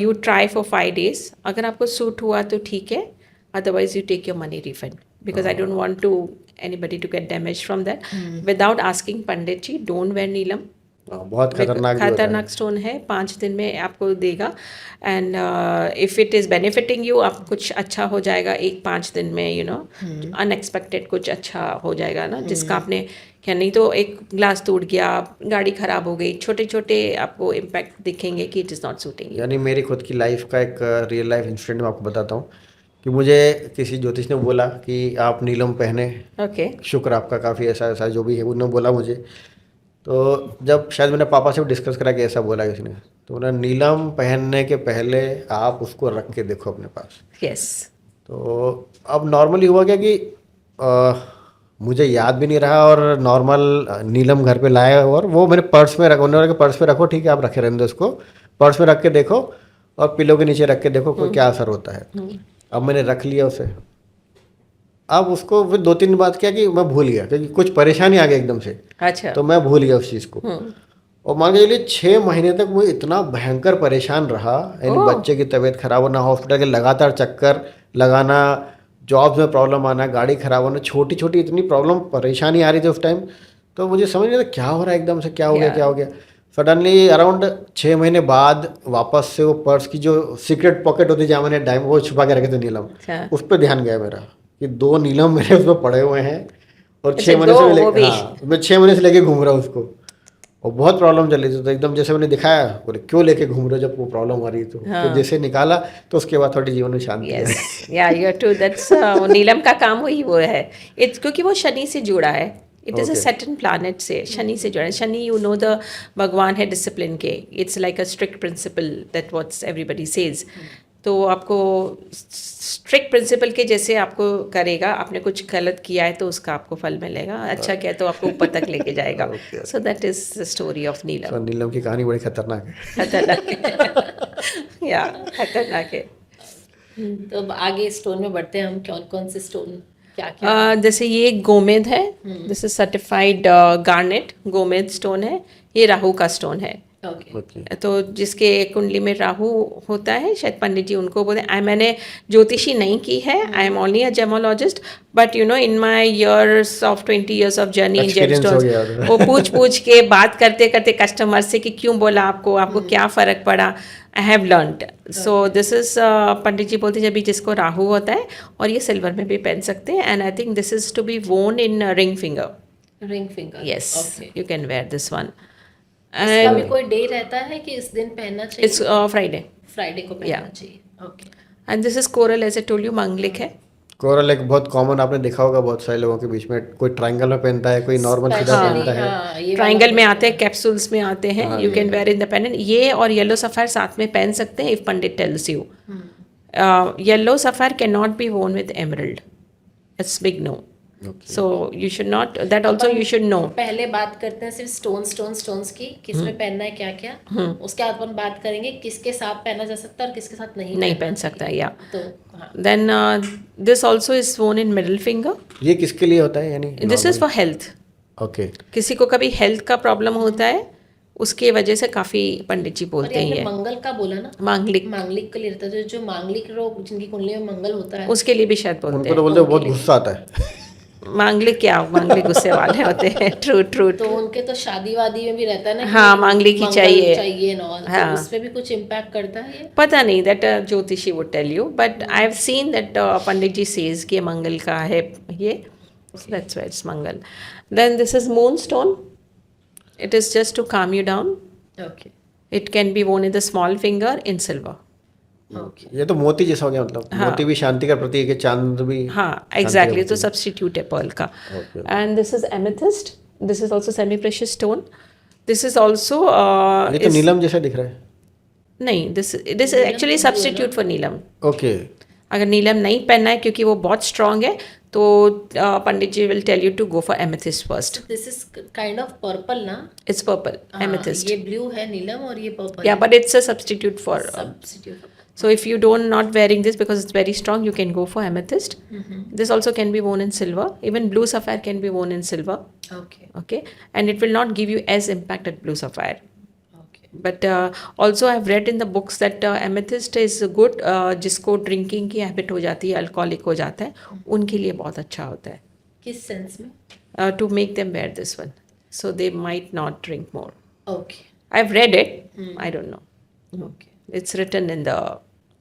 यू ट्राई फॉर 5 days. अगर आपको सूट हुआ तो ठीक है, otherwise you take your money refund because I don't want to anybody to get damaged from that. Without asking Pandit ji, don't wear नीलम. बहुत खतरनाक स्टोन है. 5 दिन में आपको देगा. And if it is benefiting you, आप कुछ अच्छा हो जाएगा 5 दिन में, यू नो, अनएक्सपेक्टेड कुछ अच्छा हो जाएगा ना, जिसका आपने क्या, नहीं तो एक ग्लास टूट गया, गाड़ी ख़राब हो गई, छोटे छोटे आपको इम्पैक्ट दिखेंगे कि इट इज़ नॉट सूटिंग. यानी मेरी खुद की लाइफ का एक रियल लाइफ इंसिडेंट मैं आपको बताता हूँ कि मुझे किसी ज्योतिष ने बोला कि आप नीलम पहने, ओके, शुक्र आपका काफ़ी ऐसा ऐसा जो भी है उन्होंने बोला मुझे. तो जब शायद मैंने पापा से भी डिस्कस करा कि ऐसा बोला किसी ने, तो बोला नीलम पहनने के पहले आप उसको रख के देखो अपने पास. यस. तो अब नॉर्मली हुआ क्या कि मुझे याद भी नहीं रहा और नॉर्मल नीलम घर पे लाया और वो मेरे पर्स में रखा. उन्होंने कहा पर्स में रखो, ठीक है आप रखे रहने दो उसको, पर्स में रख के देखो और पिलो के नीचे रख के देखो कोई क्या असर होता है. अब मैंने रख लिया उसे. अब उसको फिर 2-3 दिन बाद क्या कि मैं भूल गया क्योंकि कुछ परेशानी आ गई एकदम से. अच्छा. तो मैं भूल गया उस चीज़ को. और मान के चलिए 6 महीने तक वो इतना भयंकर परेशान रहा. यानी बच्चे की तबीयत खराब होना, हॉस्पिटल के लगातार चक्कर लगाना, जॉब्स में प्रॉब्लम आना, गाड़ी खराब होना, छोटी छोटी इतनी प्रॉब्लम परेशानी आ रही थी उस टाइम. तो मुझे समझ नहीं आता क्या हो रहा है, एकदम से क्या हो गया क्या हो गया. सडनली अराउंड 6 महीने बाद वापस से वो पर्स की जो सीक्रेट पॉकेट होती है जहाँ मैंने डायमंड वो छुपा के रखे थे नीलम, उस पर ध्यान गया मेरा कि 2 नीलम मेरे उसमें पड़े हुए हैं और 6 महीने से मैं 6 महीने से लेके घूम रहा हूँ उसको. और बहुत प्रॉब्लम चल रही थी. तो एकदम जैसे मैंने दिखाया, बोले क्यों लेके घूम रहे हो जब वो प्रॉब्लम आ रही तो जैसे निकाला तो उसके बाद थोड़ी जीवन में शांति है. या यू टू दैट्स नीलम का काम वही वो है. इट्स क्योंकि वो शनि से जुड़ा है. It is a Saturn planet से, शनि से जुड़ा है. शनि यू नो द भगवान है डिसिप्लिन के. It's like a strict principal that what's everybody says. तो आपको स्ट्रिक्ट प्रिंसिपल के जैसे आपको करेगा, आपने कुछ गलत किया है तो उसका आपको फल मिलेगा, अच्छा किया तो आपको ऊपर तक लेके जाएगा. Okay. So that is the story of neelam. तो नीलम की कहानी बड़ी खतरनाक है. खतरनाक है. या खतरनाक है. तो अब आगे स्टोन में बढ़ते हैं हम. कौन कौन से स्टोन क्या क्या जैसे ये गोमेद है, this is certified garnet gomed stone है. ये राहु का स्टोन है. Okay Okay. तो जिसके कुंडली में राहु होता है, शायद पंडित जी उनको बोलते हैं. मैंने ज्योतिषी नहीं की है, I am only a gemmologist, but you know in my years of 20 years of journey in Experience हो गया जेमस्टोन्स, वो पूछ के बात करते करते कस्टमर से कि क्यों बोला आपको क्या फ़र्क पड़ा, I have learned. So this is pandit ji बोलते हैं जब भी जिसको राहु होता है, और ये सिल्वर में भी पहन सकते हैं. And I think this is to be worn in ring finger. Ring finger. Yes, okay. You can wear this one. इसका भी कोई डे रहता है कि इस दिन पहनना चाहिए? It's Friday. फ्राइडे को पहनना चाहिए. Okay. And this is coral, as I told you, मांगलिक है. कोरल एक बहुत कॉमन आपने देखा होगा बहुत सारे लोगों के बीच में. कोई ट्रायंगल में पहनता है, कोई नॉर्मल सीधा Especially, पहनता है. हाँ, ये ट्रायंगल में आते हैं, कैप्सूल्स में आते हैं. You can wear independent. ये और येलो सफ़ायर साथ में पहन सकते हैं if pandit tells you. Yellow sapphire can not be worn with emerald. It's big no. So you should not, that also you should know. पहले बात करते हैं सिर्फ स्टोन्स की, किसमें पहनना है क्या क्या. उसके बाद अपन बात करेंगे किसके साथ पहना जा सकता है और किसके साथ नहीं नहीं पहनना पहन सकता. या तो हाँ. देन दिस ऑल्सो इज वोन इन मिडिल फिंगर. ये किसके लिए होता है यानी? This is for health. Okay. किसी को कभी हेल्थ का प्रॉब्लम होता है, उसके वजह से काफ़ी पंडित जी और बोलते हैं ये ये मंगल का बोला ना, मांगलिक, मांगलिक के लिए रहता है. जो मांगलिक लोग जिनकी कुंडली में मंगल होता है, उसके लिए भी शायद बोलते उनको हैं. तो बोलते हैं बहुत गुस्सा आता है. मांगलिक क्या, मांगलिक गुस्से वाले होते हैं. True true. तो उनके तो शादी वादी में भी रहता है ना कि हाँ, मांगलिक ही मंगल चाहिए. चाहिए and all. हाँ. तो उसमें भी कुछ इम्पैक्ट करता है ये? पता नहीं, दैट ज्योतिषी would tell you, but I have seen that pandit ji says कि ये मंगल का है ये. That's why it's Mangal. Then this is moon stone. It is just to calm you down. Okay. It can be worn in the small finger in silver. Okay. ये तो मोती जैसा हो गया. मतलब मोती भी शांति का प्रतीक है, चांद भी. हाँ, एग्जैक्टली. तो सब्स्टिट्यूट है पर्ल का. Okay. And this is amethyst. This is also semi precious stone. This is also ये तो नीलम जैसा दिख रहा है. नहीं, this is actually substitute for Neelam. Okay. अगर नीलम नहीं पहनना है क्योंकि वो बहुत स्ट्रांग है, तो pandit ji will tell you to go for amethyst first. This is kind of purple ना? It's purple amethyst. ये ब्लू है नीलम और ये purple. Yeah, but it's a substitute for. Substitute. So if you don't not wearing this because it's very strong, you can go for amethyst. This also can be worn in silver. Even blue sapphire can be worn in silver. Okay. Okay, and it will not give you as impact as blue sapphire. Okay. But also I've read in the books that amethyst is good. जिसको drinking की habit हो जाती है, alcoholic हो जाता है, उनके लिए बहुत अच्छा होता है. किस सेंस में? To make them wear this one, so they might not drink more. Okay. I've read it. I don't know. Okay. It's written in the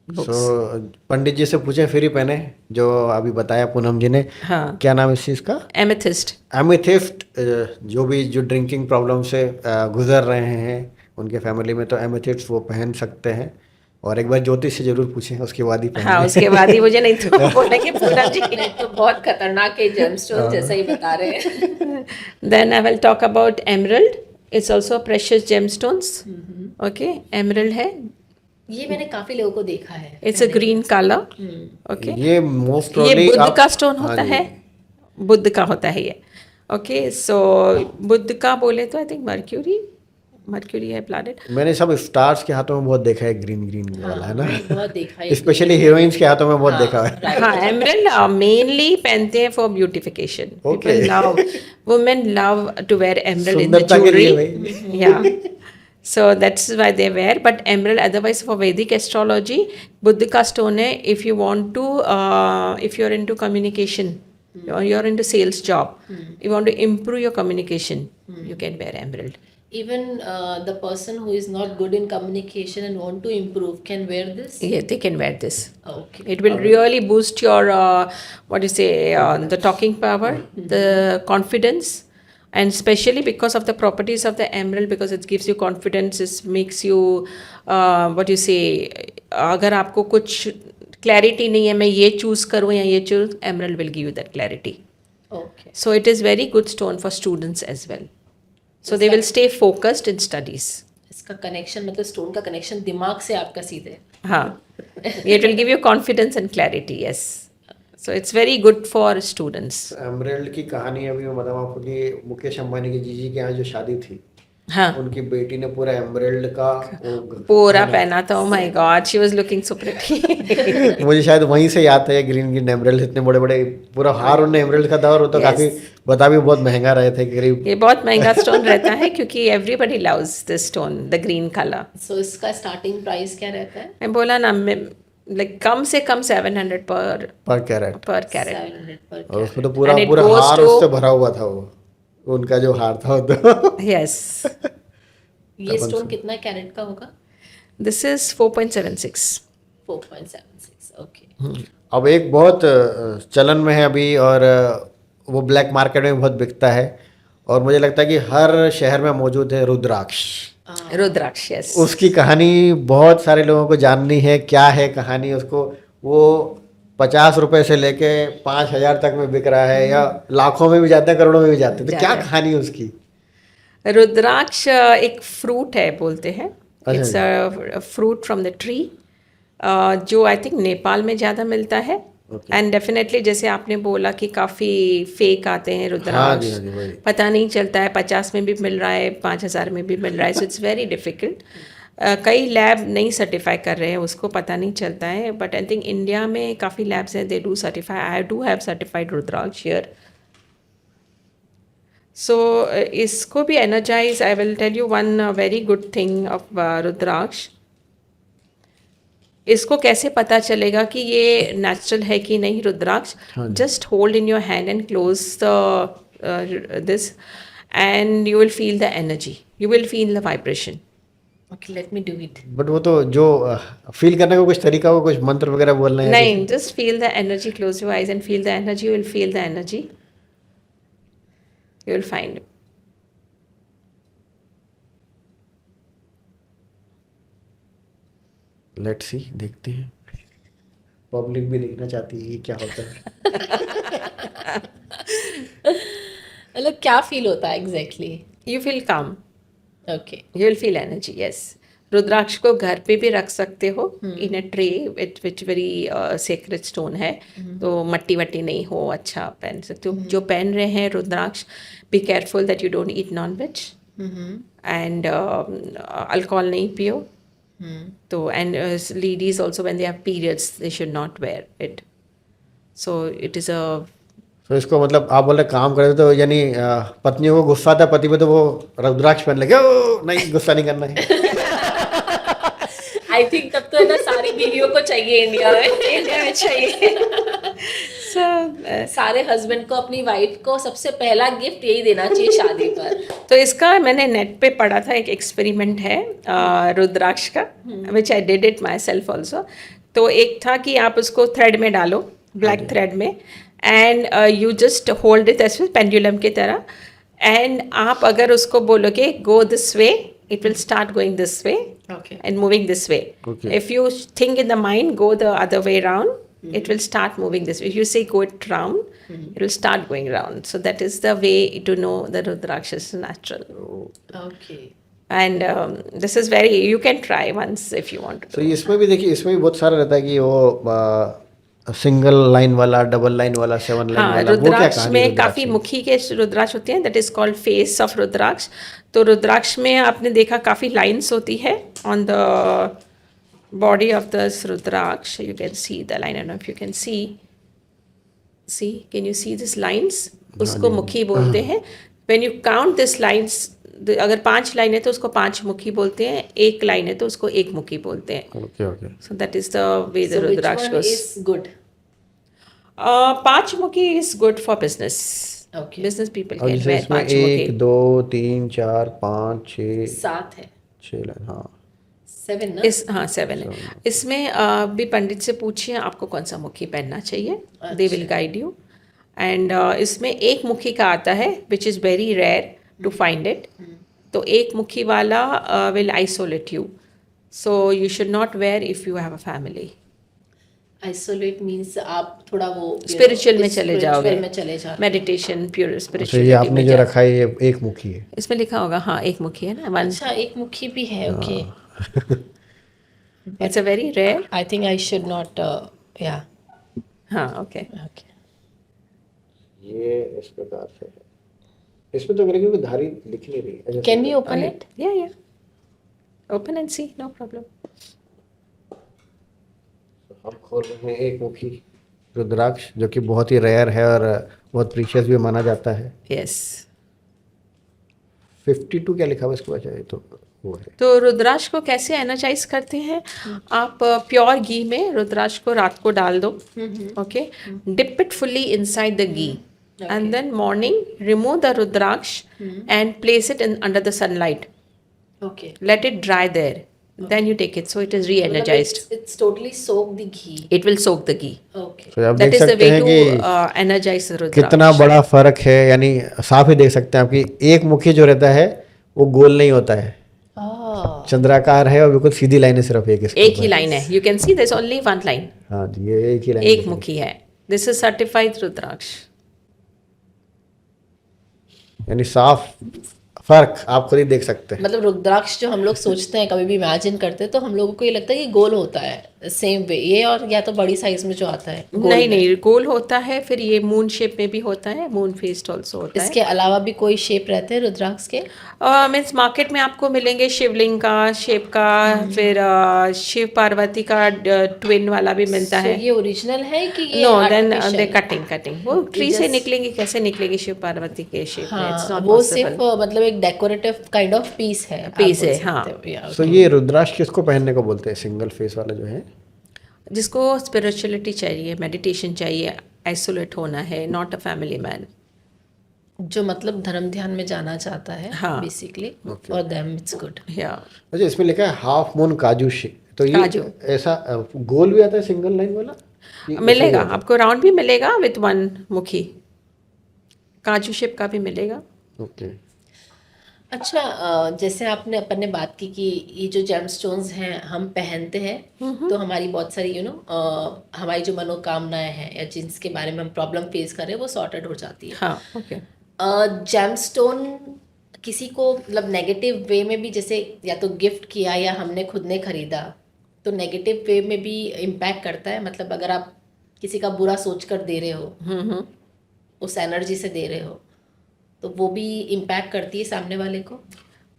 books. सो पंडित जी से पूछे फिर ही पहने, जो अभी बताया पूनम जी ने. हाँ. क्या नाम है इस चीज़ का? Amethyst. एमेथिस्ट. जो ड्रिंकिंग प्रॉब्लम से गुजर रहे हैं उनके फैमिली में, तो एमेथिस्ट वो पहन सकते हैं. और एक बार ज्योतिष से जरूर पूछें, उसके बाद ही पहने. हाँ, उसके बाद ही मुझे नहीं तो बोलेंगे पूनम जी. नहीं तो बहुत खतरनाक है जेमस्टोन जैसा ही बता रहे हैं. Then I will talk about emerald. It's also a precious gemstones. Okay, emerald है. ये मैंने काफी लोगों को देखा है. It's a green color. Okay. ये मोस्ट ये प्रोबेबली बुद्ध का स्टोन होता है. बुद्ध का होता है ये. ओके, सो बुद्ध का बोले तो आई थिंक मर्क्यूरी है प्लैनेट. मैंने सब स्टार्स के हाथों में बहुत देखा है, ग्रीन वाला है ना. बहुत देखा है. स्पेशली हीरोइंस के हाथों में बहुत देखा है. हाँ, एमरल्ड मेनली पहनते हैं for beautification. Okay. Women love to wear emerald in the सुंदरता के लिए ज्वेलरी. या so that's why they wear. But emerald otherwise for Vedic astrology, Buddha का स्टोन है. if you want to if you're into communication or you're into sales job, you want to improve your communication, you can wear emerald. Even the person who is not good in communication and want to improve can wear this. Yeah, they can wear this. Okay. It will really boost your what do you say, the talking power, the confidence, and especially because of the properties of the emerald, because it gives you confidence, it makes you what you say, अगर आपको कुछ clarity नहीं है, मैं ये choose करूँ या ये choose, emerald will give you that clarity. Okay. So it is very good stone for students as well. So they will stay focused in studies. इसका कनेक्शन मतलब स्टोन का कनेक्शन दिमाग से आपका सीधे. हाँ. It will give you confidence and clarity. Yes. So it's very good for students. Emerald की कहानी अभी मैं बताऊँ आपको कि मुकेश अंबानी की जीजी के यहाँ जो शादी थी, हाँ, उनकी बेटी ने पूरा एमराल्ड का पूरा पहना था. Oh my God, she was looking so pretty. मुझे शायद वहीं से याद है, ग्रीन ग्रीन एमराल्ड इतने बड़े बड़े पूरा हार उन्हें एमराल्ड का था, और वो तो Yes. काफी बता भी बहुत महंगा रहे थे, करीब ये बहुत महंगा स्टोन रहता है क्योंकि everybody loves this stone, the green colour. So इसका स्टार्टिंग प्राइस क्या रहता है? मैं बोला ना, लाइक कम से कम 700 पर कैरेट, पर कैरेट. 700 पर और उसमें तो पूरा And it पूरा goes हार to- उससे भरा हुआ था, वो उनका जो हार था वो तो यस, ये स्टोन कितना कैरेट का होगा? This is 4.76. 4.76. ओके. अब एक बहुत चलन में है अभी, और वो ब्लैक मार्केट में बहुत बिकता है, और मुझे लगता है कि हर शहर में मौजूद है रुद्राक्ष. रुद्राक्ष. यस. उसकी कहानी बहुत सारे लोगों को जाननी है. क्या है कहानी उसको? वो 50 रुपए से लेके 5,000 तक में बिक रहा है, या लाखों में भी जाते हैं, करोड़ों में भी जाते हैं. तो क्या कहानी है उसकी? रुद्राक्ष एक फ्रूट है बोलते हैं. अच्छा. It's a fruit from the tree, जो आई थिंक नेपाल में ज़्यादा मिलता है. एंड डेफिनेटली जैसे आपने बोला कि काफ़ी फेक आते हैं हाँ रुद्राक्ष. जी, हाँ जी, वही. पता नहीं चलता है, 50 में भी मिल रहा है, 5,000 में भी मिल रहा है. So it's very difficult. कई लैब नहीं सर्टिफाई कर रहे हैं उसको, पता नहीं चलता है. बट आई थिंक इंडिया में काफ़ी लैब्स हैं, they do certify. I do have certified rudraksha here. So इसको भी energise. I will tell you one very good thing of rudraksha. इसको कैसे पता चलेगा कि ये नेचुरल है कि नहीं rudraksha? Just hold in your hand and close this, and you will feel the energy, you will feel the vibration. Okay, let me do it. But वो तो जो फील करने का कुछ तरीका हो, कुछ मंत्र वगैरह बोलना है? नहीं, just feel the energy. Close your eyes and feel the energy. You will feel the energy. You will find. Let's see, देखते हैं. पब्लिक भी देखना चाहती है कि क्या होता है. मतलब क्या फील होता है exactly? You feel calm. Okay. You will feel energy. Yes. Rudraksha को घर पे भी रख सकते हो in a tray which very sacred stone है. तो मट्टी वट्टी नहीं हो, अच्छा पहन सकते हो. जो पहन रहे हैं rudraksha, be careful that you don't eat non veg, and alcohol नहीं पियो. तो and ladies also when they have periods they should not wear it. So it is a तो इसको मतलब आप बोल रहे काम करे तो यानी पत्नियों को गुस्सा आता है पति पे, तो वो रुद्राक्ष पहन लगे, ओ नहीं गुस्सा नहीं करना है. आई थिंक तब तो है ना सारी बीवियों को चाहिए इंडिया में. इंडिया में चाहिए. सो सारे हस्बैंड को अपनी वाइफ को सबसे पहला गिफ्ट यही देना चाहिए शादी पर. तो इसका मैंने नेट पे पढ़ा था, एक एक्सपेरिमेंट है रुद्राक्ष का, which I did it myself also. तो एक था कि आप उसको थ्रेड में डालो, ब्लैक थ्रेड में, and you just hold it ऐसे पेंडुलम की तरह, एंड आप अगर उसको बोलोगे go this way, it will start going this way Okay. and moving this way. Okay. If you think in the mind, go the other way round, it will start moving this way. If you say go it round, it will start going round. So that is the way to know the Rudraksha is natural. Okay. And this is very, you can try once if you want to. तो इसमें भी देखिए, इसमें भी बहुत सारा रहता है कि वो सिंगल लाइन वाला, डबल लाइन वाला, 7 लाइन हाँ, वाला, वो क्या रुद्राक्ष कहानी में रुद्राक्ष काफ़ी की? मुखी के रुद्राक्ष होते हैं, that is called face of rudraksha. तो रुद्राक्ष में आपने देखा काफ़ी लाइंस होती है on the body of the rudraksha. You can see the line, and if you can see can you see this lines, उसको मुखी बोलते हैं. When you count this lines, अगर 5 लाइन है तो उसको 5 मुखी बोलते हैं, 1 लाइन है तो उसको 1 मुखी बोलते हैं. Okay okay. So that is the way the So which rudraksha one goes. is good? 5 मुखी is good for business. Okay. Business people और कैन जैसे वेयर इसमें 5 1 मुखी. 2 3 4 5 6 7 है. 6 लाइन. हाँ 7 ना? इस हाँ 7 है. इसमें भी पंडित से पूछिए आपको कौन सा मुखी पहनना चाहिए, they will guide you. And इसमें 1 मुखी का आता है which is very rare to find it. तो 1 मुखी वाला will isolate you, so you should not wear if you have a family. Isolate means आप थोड़ा वो स्पिरिचुअल में चले जाओगे, में चले जाओ. मेडिटेशन, प्योर अच्छा, स्पिरिचुअल. ये आपने जो रखा है ये एक मुखी है. इसमें लिखा होगा हाँ 1 मुखी है ना. 1 अच्छा, 1 मुखी भी है. Okay. It's a very rare. I think I should not. Yeah. हाँ, ओके. Okay. ये इस प्रकार से है. इसमें तो मेरे को धारी दिख नहीं रही है. अच्छा, Can we open it? Yeah, yeah. Open and see, no problem. हम खोल रहे हैं एक मुखी रुद्राक्ष जो कि बहुत ही रेयर है और बहुत प्रीशियस भी माना जाता है. Yes. 52 क्या लिखा हुआ इसके बाद है तो वो है. तो रुद्राक्ष को कैसे एनर्जाइज करते हैं? आप प्योर घी में रुद्राक्ष को रात को डाल दो. Okay, dip it fully inside the ghee and then morning remove the rudraksha and place it in under the sunlight. Okay. Let it dry there. Then you take it. So it is re-energized. It's totally soak the ghee. It will soak the ghee. Okay. तो आप That देख is the सकते way हैं to कि energize the रुद्राक्ष. कितना बड़ा फर्क है. यानी साफ ही देख सकते हैं आप कि एक मुखी जो रहता है वो गोल नहीं होता है, Ah. चंद्राकार है और बिल्कुल सीधी लाइन है. सिर्फ एक इसके एक ही ऊपर. लाइन है. You can see there's only one line. हाँ जी, ये एक ही लाइन एक मुखी है. This is certified रुद्राक्ष. यानी साफ फर्क आप खुद ही देख सकते हैं. मतलब रुद्राक्ष जो हम लोग सोचते हैं, कभी भी इमेजिन करते हैं, तो हम लोगों को ये लगता है कि गोल होता है सेम वे ये, और या तो बड़ी साइज में जो आता है गोल नहीं में। नहीं, गोल होता है. फिर ये मून शेप में भी होता है, मून फेस्ड ऑल्सो होता है. इसके अलावा भी कोई शेप रहते हैं रुद्राक्ष के? मीन्स मार्केट में आपको मिलेंगे शिवलिंग का शेप का, फिर शिव पार्वती का ट्विन वाला भी मिलता है. So, ये ओरिजिनल है कि ये नो, देन artificial दे है? कटिंग वो ट्री से निकलेंगे. कैसे निकलेंगे शिव पार्वती के शेप में? इट्स हाँ, नॉट वो सिर्फ मतलब एक डेकोरेटिव काइंड ऑफ पीस है. आप Piece बोल है, सकते हाँ. हो, yeah, तो ये रुद्राक्ष किसको पहनने को बोलते हैं? सिंगल फेस वाला जो है, जिसको स्पिरिचुअलिटी चाहिए, मेडिटेशन चाहिए, आइसोलेट होना है, नॉट अ फैमिली मैन. जो मतलब धर्म ध्यान में जाना चाहता है हाँ. बेसिकली, और देम इट्स गुड. या अच्छा इसमें लिखा है हाफ मून काजू तो ये काजू. ऐसा गोल भी आता है सिंगल लाइन वाला? ये मिलेगा ऐसे ही आपको, राउंड भी मिलेगा विथ वन मुखी. काजू शेप का भी मिलेगा. आता है? ओके. अच्छा, जैसे आपने अपन ने बात की कि ये जो जेमस्टोन्स हैं हम पहनते हैं तो हमारी बहुत सारी हमारी जो मनोकामनाएं हैं या जिनके बारे में हम प्रॉब्लम फेस कर रहे हैं वो सॉर्टेड हो जाती है. हाँ, ओके. जेमस्टोन किसी को मतलब नेगेटिव वे में भी, जैसे या तो गिफ्ट किया या हमने खुद ने खरीदा, तो नेगेटिव वे में भी इम्पैक्ट करता है. मतलब अगर आप किसी का बुरा सोच कर दे रहे हो, उस एनर्जी से दे रहे हो, तो वो भी इम्पैक्ट करती है सामने वाले को.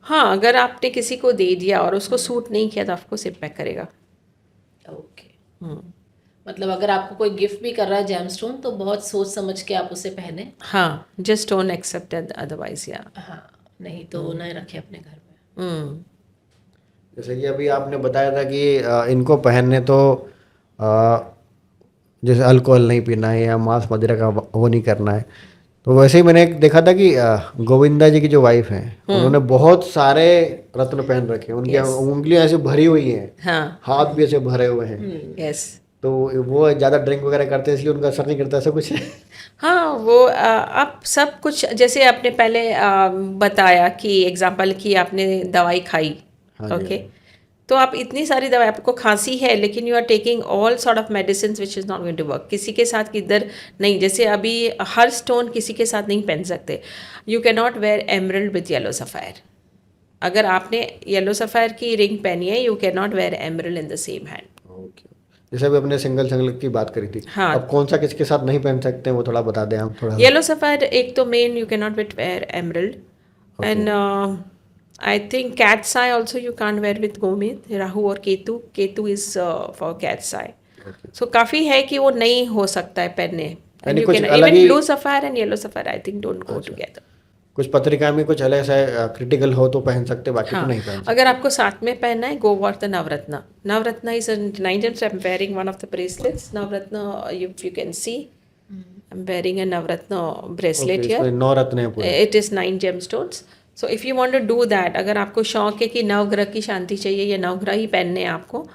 हाँ, अगर आपने किसी को दे दिया और उसको सूट नहीं किया तो आपको इम्पैक्ट करेगा. ओके. मतलब अगर आपको कोई गिफ्ट भी कर रहा है जेमस्टोन, तो बहुत सोच समझ के आप उसे पहने. हाँ, जस्ट डोंट एक्सेप्ट अदरवाइज. या हाँ, नहीं तो न रखे अपने घर में. जैसे कि अभी आपने बताया था कि इनको पहनने तो जैसे अल्कोहल नहीं पीना है या मांस मदिरा का वो नहीं करना है. तो वैसे ही मैंने एक देखा था कि गोविंदा जी की जो वाइफ हैं उन्होंने बहुत सारे रत्न पहन रखे हैं. उनकी उंगलियां ऐसे भरी हुई हैं, हाँ. हाथ भी ऐसे भरे हुए हैं. यस. तो वो ज़्यादा ड्रिंक वगैरह करते हैं इसलिए उनका असर नहीं करता, ऐसा कुछ है? हाँ, वो अब सब कुछ जैसे आपने पहले बताया कि एग्जांपल कि आपने दवाई खाई. ओके, तो आप इतनी सारी दवाई, आपको खांसी है लेकिन you are taking all sort of medicine which is not going to work. किसी के साथ किधर नहीं, जैसे अभी हर स्टोन किसी के साथ नहीं पहन सकते. You can not wear emerald with yellow sapphire. अगर आपने येलो सफ़ायर की रिंग पहनी है, you can not wear emerald in the same hand. जैसे अभी अपने सिंगल की बात करी थी. हाँ. अब कौन सा किसके साथ नहीं पहन सकते हैं वो थोड़ा बता दें हम थोड़ा. येलो सफ़ायर एक तो main, you can not wear emerald. And I think cat's eye also you can't wear with गोमित, राहु और Ketu is for cat's eye. So काफ़ी है कि वो नहीं हो सकता है पहनने. यानी यू कुछ कैन अलग even he- blue sapphire and yellow sapphire I think don't go together. कुछ पत्रिका में कुछ अलग सा क्रिटिकल हो तो पहन सकते, बाकी तो नहीं पहन सकते. अगर आपको साथ में पहनना है, go for the navratna. Navratna is 9 gems. I am wearing one of the bracelets. Navratna, you can see I am wearing a navratna bracelet here. इसमें 9 रत्न हैं पूरे. It is 9 gemstones. So if you want to do that, अगर आपको शौक है कि नवग्रह की शांति चाहिए या नवग्रह ही पहनने हैं आपको,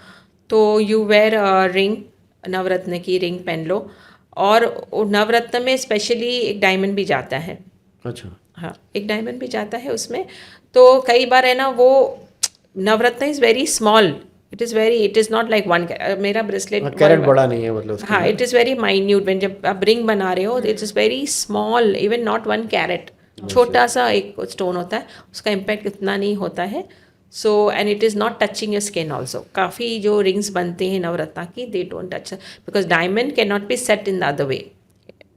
तो यू वेयर रिंग, नवरत्न की रिंग पहन लो. और नवरत्न में स्पेशली एक डायमंड भी जाता है. अच्छा. हाँ, एक डायमंड भी जाता है उसमें. तो कई बार है ना, वो navratna is very small. It is not like one. मेरा ब्रेसलेट कैरेट बड़ा नहीं है मतलब उसका. हाँ, it is very minute. When जब आप रिंग बना रहे हो, it is very small, even not 1 carat. छोटा सा एक स्टोन होता है, उसका इम्पैक्ट इतना नहीं होता है. So and it is not touching your skin also. काफ़ी जो रिंग्स बनते हैं नवरत्ना की, they don't touch, because diamond can not B set in the other way.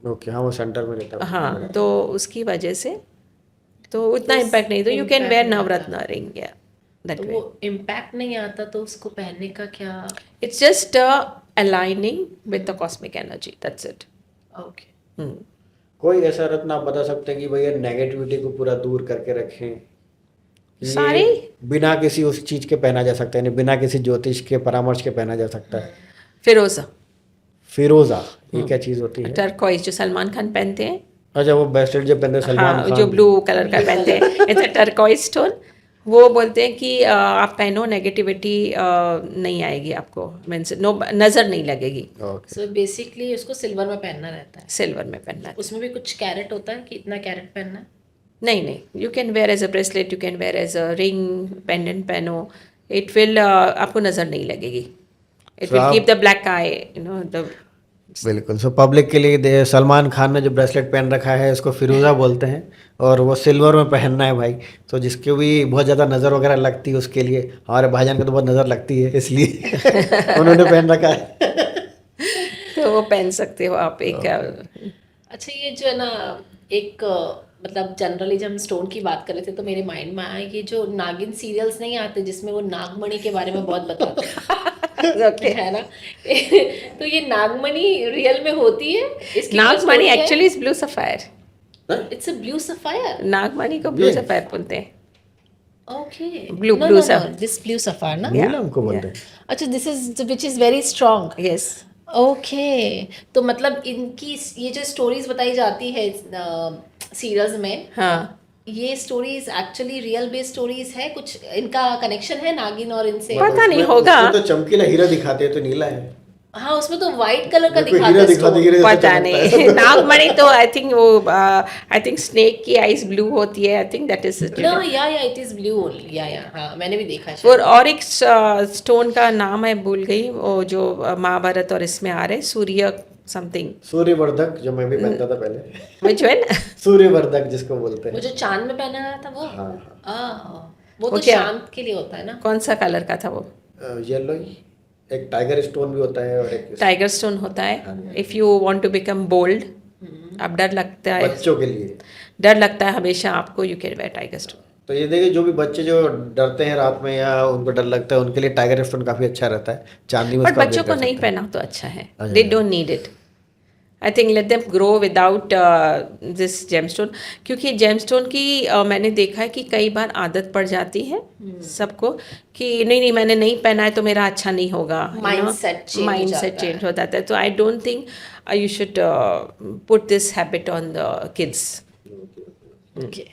Okay, हाँ वो सेंटर में रहता है. हाँ, तो उसकी वजह से तो उतना इम्पैक्ट नहीं. तो you can where Navratna ring, या दैट तो वे. वो इम्पैक्ट नहीं आता तो उसको पहनने का क्या? It's just aligning with the cosmic energy, that's it. Okay. कोई ऐसा रत्न आप बता सकते हैं कि भैया नेगेटिविटी को पूरा दूर करके रखें? ये सारे? बिना किसी उस चीज के पहना जा सकता है, यानी बिना किसी ज्योतिष के परामर्श के पहना जा सकता है. फिरोजा, फिरोजा, ये क्या चीज होती है? टर्कोइज, जो सलमान खान पहनते हैं. अच्छा, वो ब्रेसलेट जो पहनते हैं सलमान हाँ, खान, जो ब्लू कलर का पहनते हैं, इट्स अ टर्कोइज स्टोन. वो बोलते हैं कि आप पहनो, नेगेटिविटी नहीं आएगी आपको, मीन्स नो, नज़र नहीं लगेगी. ओके. सो बेसिकली उसको सिल्वर में पहनना रहता है. सिल्वर में पहनना है. उसमें भी कुछ कैरेट होता है कि इतना कैरेट पहनना है? नहीं नहीं, you can wear as a bracelet, you can wear as a ring, pendant पहनो. इट विल आपको नज़र नहीं लगेगी. It will keep the black eye, you know the. बिल्कुल. सो पब्लिक के लिए सलमान खान ने जो ब्रेसलेट पहन रखा है उसको फिरोजा बोलते हैं, और वो सिल्वर में पहनना है भाई. तो जिसके भी बहुत ज़्यादा नज़र वगैरह लगती है उसके लिए, हमारे भाईजान को तो बहुत नज़र लगती है, इसलिए उन्होंने पहन रखा है. तो वो पहन सकते हो आप एक. अच्छा, ये जो है ना, एक मतलब जनरली जब हम स्टोन की बात कर रहे थे तो मेरे माइंड में आया कि जो नागिन सीरियल्स नहीं आते जिसमें वो नागमणि के बारे में बहुत बताते हैं ओके. है ना? तो ये नागमणि रियल में होती है? इसकी नागमणि actually is blue sapphire. It's a blue sapphire. नागमणि को ब्लू सफायर बोलते हैं. Okay. Blue- blue sapphire. This blue sapphire ना? नीलम हमको बोलते हैं. अच्छा, this is which is very strong. Yes. Okay. तो मतलब इनकी ये जो स्टोरीज बताई जाती है सीरियल्स में, हाँ, ये stories actually real based stories है? कुछ इनका कनेक्शन है नागिन और इनसे? पता नहीं उसमें- होगा. उसमें तो चमकीला हीरा दिखाते हैं, तो नीला है. हाँ, उसमें तो व्हाइट कलर का मेरे को दिखाते हीरा हैं दिखाते, stone. हीरे जैसा पता चमकता नहीं. है. नागमणि तो आई थिंक वो, आई थिंक स्नेक की आईज ब्लू होती है. I think that is No, या इट इज ब्लू ओनली. या हाँ, मैंने भी देखा है. और एक स्टोन का नाम है, भूल गई, वो जो महाभारत और इसमें आ रहे, सूर्य समथिंग. सूर्यवर्धक, जो मैं भी पहनता था पहले. Which one? सूर्यवर्धक जिसको बोलते वो हैं. जो चांद में पहना गया था वो? हाँ. वो तो क्या? शांत के लिए होता है ना? कौन सा कलर का था वो? येलो ही. एक टाइगर स्टोन भी होता है, और एक टाइगर स्टोन होता है. If you want to become bold, अब डर लगता है, बच्चों के लिए. डर लगता है हमेशा आपको, you can where tiger stone. तो ये देखिए, जो भी बच्चे जो डरते हैं रात में या उनको डर लगता है, उनके लिए टाइगर स्टोन काफी अच्छा रहता है. चांदी में बट उसका बच्चों upgrade को कर नहीं सकते हैं. पहना तो अच्छा है. अच्छा. They don't need it. I think let them grow without this gemstone. क्योंकि जेमस्टोन की मैंने देखा है कि कई बार आदत पड़ जाती है सबको कि नहीं नहीं, मैंने नहीं पहना है तो मेरा अच्छा नहीं होगा. Mindset change हो माइंडसेट जाता है. चेंज हो जाता है. तो I don't think you should put this habit on the kids. Okay.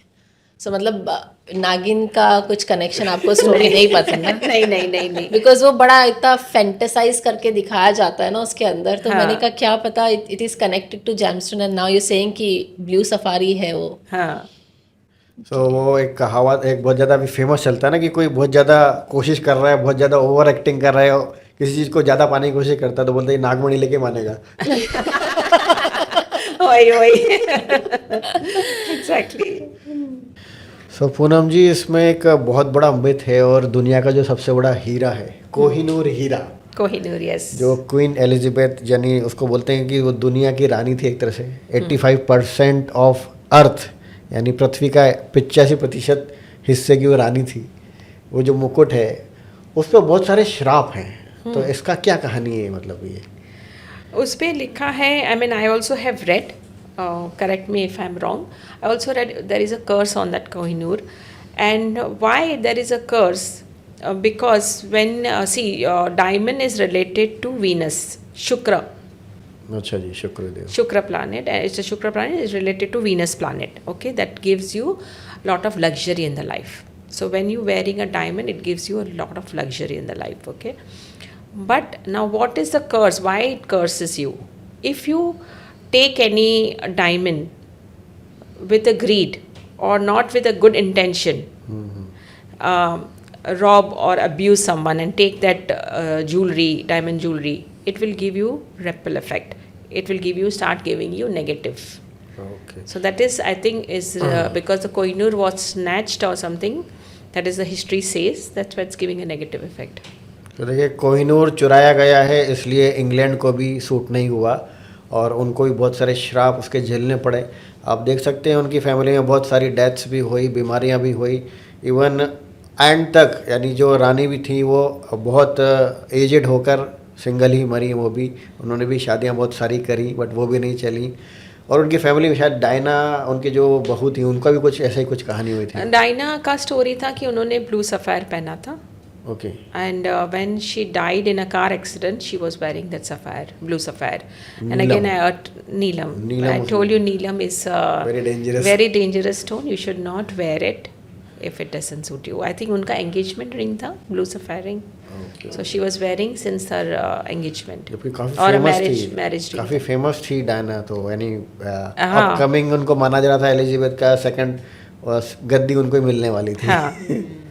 So मतलब नागिन का कुछ कनेक्शन आपको स्टोरी नहीं पसंद है? नहीं नहीं नहीं नहीं. बिकॉज वो बड़ा इतना फैंटेसाइज करके दिखाया जाता है ना उसके अंदर, तो हाँ. मैंने कहा क्या पता it is connected to gemstone and now you saying कि ब्लू सफारी है वो. हाँ. तो वो एक कहावत, एक बहुत ज़्यादा अभी फेमस चलता है ना, कि कोई बहुत ज़्यादा कोशिश कर रहा है, बहुत ज़्यादा ओवर एक्टिंग कर रहा है, और किसी चीज़ को ज़्यादा पाने की कोशिश करता है, तो बोलते हैं नागमणि लेके मानेगा. वही वही. एग्जैक्टली. सो पूनम जी, इसमें एक बहुत बड़ा मिथ है, और दुनिया का जो सबसे बड़ा हीरा है, कोहिनूर हीरा, कोहिनूर, यस. जो क्वीन एलिजाबेथ, यानी उसको बोलते हैं कि वो दुनिया की रानी थी एक तरह से. 85% ऑफ अर्थ, यानी पृथ्वी का 85% हिस्से की वो रानी थी. वो जो मुकुट है उस पर बहुत सारे श्राप हैं. तो इसका क्या कहानी है, मतलब ये? उस पे लिखा है, I mean I also have read, correct me if I am wrong, I also read there is a curse on that Kohinoor. And why there is a curse? Because when see diamond is related to Venus, Shukra. अच्छा जी, Shukradev. Shukra planet, it's a Shukra planet is related to Venus planet, okay, that gives you lot of luxury in the life. So when you wearing a diamond, it gives you a lot of luxury in the life, okay. But now what is the curse? Why it curses you? If you take any diamond with a greed or not with a good intention, rob or abuse someone and take that jewelry, diamond jewelry, it will give you ripple effect. It will give you, start giving you negative. Okay. So that is, I think, is because the Kohinoor was snatched or something. That is the history says. That's why it's giving a negative effect. तो देखिए कोहिनूर चुराया गया है इसलिए England को भी suit नहीं हुआ और उनको भी बहुत सारे श्राप उसके झेलने पड़े। आप देख सकते हैं उनकी फैमिली में बहुत सारी डेथ्स भी हुई, बीमारियां भी हुई, इवन एंड तक, यानी जो रानी भी थी वो बहुत एजेड होकर सिंगल ही मरी, वो भी, उन्होंने भी शादियां बहुत सारी करी बट वो भी नहीं चली। और उनकी फैमिली में शायद डायना, उनकी जो बहू थी, उनका भी कुछ ऐसा ही कुछ कहानी हुई थी। डायना का स्टोरी था कि उन्होंने ब्लू सफ़ायर पहना था okay and when she died in a car accident she was wearing that sapphire, blue sapphire. And Neelam. again I heard Neelam. Neelam I was- told you Neelam is Very dangerous. very dangerous stone. You should not wear it if it doesn't suit you. I think उनका engagement ring था blue sapphire ring. Okay So she was wearing since her engagement जबकि काफी or a famous marriage थी, ring. काफी famous थी Diana, तो यानी हाँ। अपकमिंग उनको माना जा रहा था एलिजाबेथ का सेकंड गद्दी उनको ही मिलने वाली थी। हाँ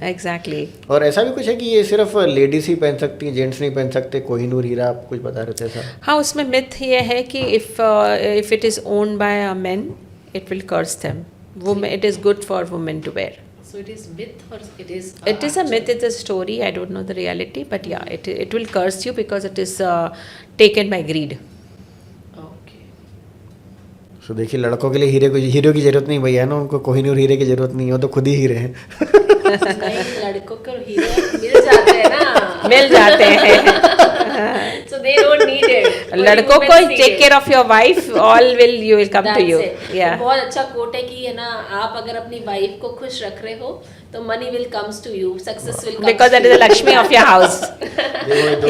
exactly. और ऐसा भी कुछ है कि ये सिर्फ लेडीज ही पहन सकती हैं, जेंट्स नहीं पहन सकते? कोहिनूर हीरा आप कुछ बता रहे थे सर? हाँ उसमें मिथ ये है कि if it is owned by a men it will curse them. Women, it is good for women to wear. So it is myth or it is It is a myth, it's a story. I don't know the reality, but yeah, it will curse you because it is taken by greed. Okay. सो देखिए लड़कों के लिए hero की जरूरत नहीं भैया ना, उनको कोहिनूर हीरे की जरूरत नहीं है, वो तो खुद ही हीरे हैं। नहीं, लड़कों को हीरे मिल जाते हैं ना, मिल जाते हैं। so they don't need it. लड़कों को take care of your wife, all you will come to you. Yeah. बहुत अच्छा कोट है कि है ना, आप अगर अपनी वाइफ को खुश रख रहे हो तो money will comes to you, success will Because that is the Lakshmi of your house.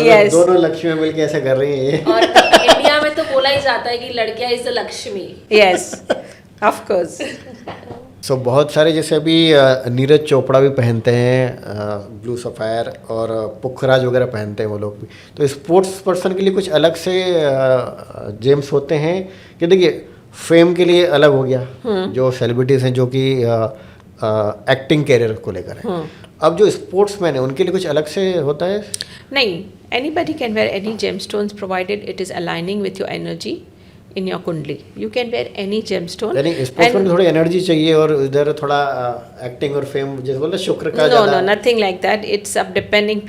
Yes. दोनों लक्ष्मी मिलके ऐसा कर रही हैं ये। और इंडिया में तो बोला ही जाता है कि लड़कियां is the Lakshmi. Yes, of courस। सो बहुत सारे, जैसे अभी नीरज चोपड़ा भी पहनते हैं ब्लू सफ़ायर, और पुखराज वगैरह पहनते हैं वो लोग भी। तो स्पोर्ट्स पर्सन के लिए कुछ अलग से जेम्स होते हैं कि देखिए फेम के लिए अलग हो गया, जो सेलिब्रिटीज़ हैं जो कि एक्टिंग कैरियर को लेकर है। अब जो स्पोर्ट्समैन है उनके लिए कुछ अलग से होता है? नहीं, anybody can wear any gemstones provided it is aligning with your energy in your kundli. You can wear any gemstone. यानी स्पोर्ट्समैन में थोड़ी एनर्जी चाहिए और इधर थोड़ा एक्टिंग और फेम, जैसे बोलते हैं शुक्र का No, ज़्यादा। nothing like that. It's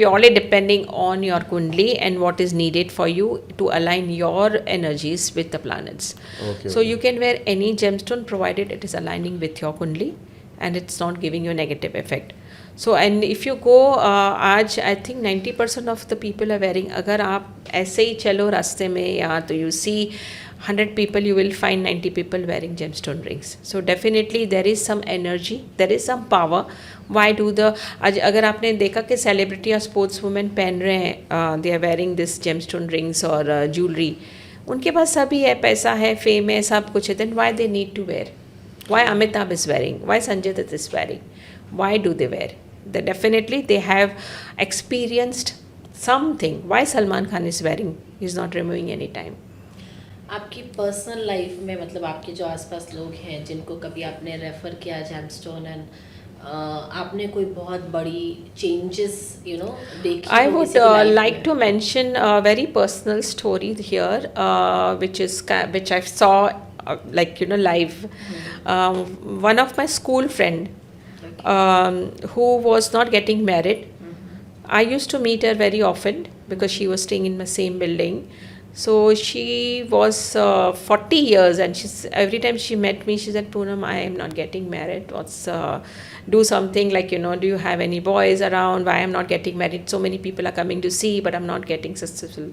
purely depending on your kundli and what is needed for you to align your energies with the planets. Okay, So you can wear any gemstone provided it is aligning with your kundli and it's not giving you a negative effect. So and if you go आज I think 90% of the people are wearing, अगर आप ऐसे ही चलो रास्ते में या तो you see 100 people you will find 90 people wearing gemstone rings. So definitely there is some energy, there is some power. Why do the अगर आपने देखा कि सेलिब्रिटी या स्पोर्ट्स वुमेन पहन रहे हैं, they are wearing this gemstone rings और jewellery, उनके पास सभी है, पैसा है, फेम है, सब कुछ है, then why they need to wear? Why Amitabh is wearing? Why Sanjay Dutt is wearing? Why do they wear? They definitely they have experienced something. Why Salman Khan is wearing? He's not removing any time. आपकी personal life में, मतलब आपके जो आसपास लोग हैं जिनको कभी आपने रेफर किया जेमस्टोन एंड आपने कोई बहुत बड़ी चेंजेस देखी? I would like to mention a very personal story here, which I saw live. One of my school friend who was not getting married. I used to meet her very often because she was staying in my same building. So she was 40 years and every time she met me, she said, Poonam, I am not getting married. Do something like, do you have any boys around? Why I'm not getting married? So many people are coming to see, but I'm not getting successful.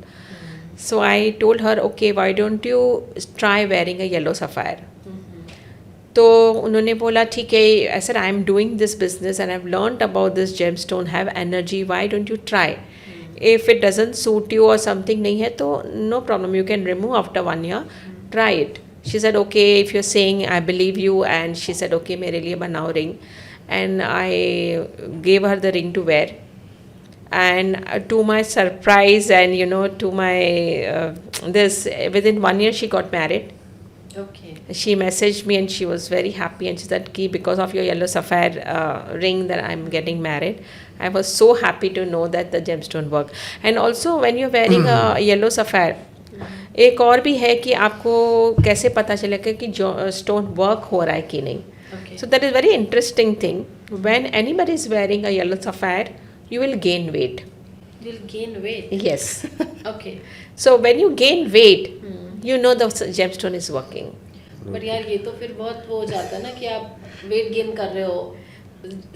So I told her, okay, why don't you try wearing a yellow sapphire? तो उन्होंने बोला ठीक है, I said I am doing this business and I've learned about this gemstone, have energy, why don't you try? If it doesn't suit you or something नहीं है तो no problem, you can remove after 1 year, try it. She said okay, if you're saying I believe you, and she said okay मेरे लिए बनाओ ring, and I gave her the ring to wear. And to my surprise and to my this, within 1 year she got married. Okay. She messaged me and she was very happy and she said ki because of your yellow sapphire ring that I'm getting married. I was so happy to know that the gemstone work. And also when you're wearing a yellow sapphire, एक और भी है कि आपको कैसे पता चलेगा कि जो स्टोन वर्क हो रहा है कि नहीं. Okay. So that is very interesting thing. When anybody is wearing a yellow sapphire, you will gain weight. You'll gain weight. Yes. Okay. So when you gain weight, you know the gemstone is working. But यार ये तो फिर बहुत वो हो जाता है ना कि आप वेट गेन कर रहे हो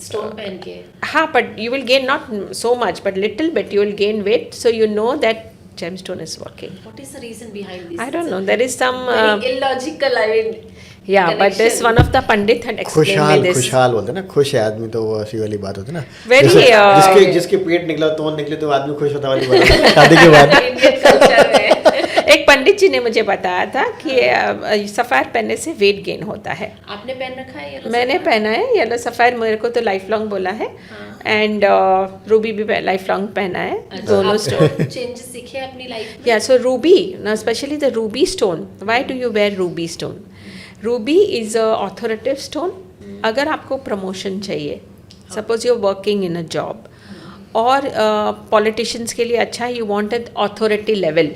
स्टोन पहन के. हाँ, but you will gain not so much, but little bit you will gain weight. So you know that gemstone is working. What is the reason behind this? I don't know. There is some. Very illogical. I mean. Yeah, but this connection. one of the pandit had explained me this. खुशहाल बोलते हैं ना, खुश है आदमी तो वो ऐसी वाली बात होती है ना. Very, जैसे जिसके पेट निकला तो निकले तो आदमी खुश होता वाली बात है, शादी के बाद. इंडियन कल्चर में. एक पंडित जी ने मुझे बताया था कि सफ़ायर पहनने से वेट गेन होता है. आपने पहन रखा है ये? मैंने पहना है येलो सफ़ायर, मेरे को तो लाइफ लॉन्ग बोला है. एंड रूबी भी लाइफ लॉन्ग पहना है. दोनों स्टोन चेंजेस दिखे अपनी लाइफ में? या so ruby, specially the ruby stone. Why do you wear ruby stone? Ruby is a authoritative stone. अगर आपको प्रमोशन चाहिए, suppose you are working in a job, और पॉलिटिशियंस के लिए अच्छा, you want an authority level,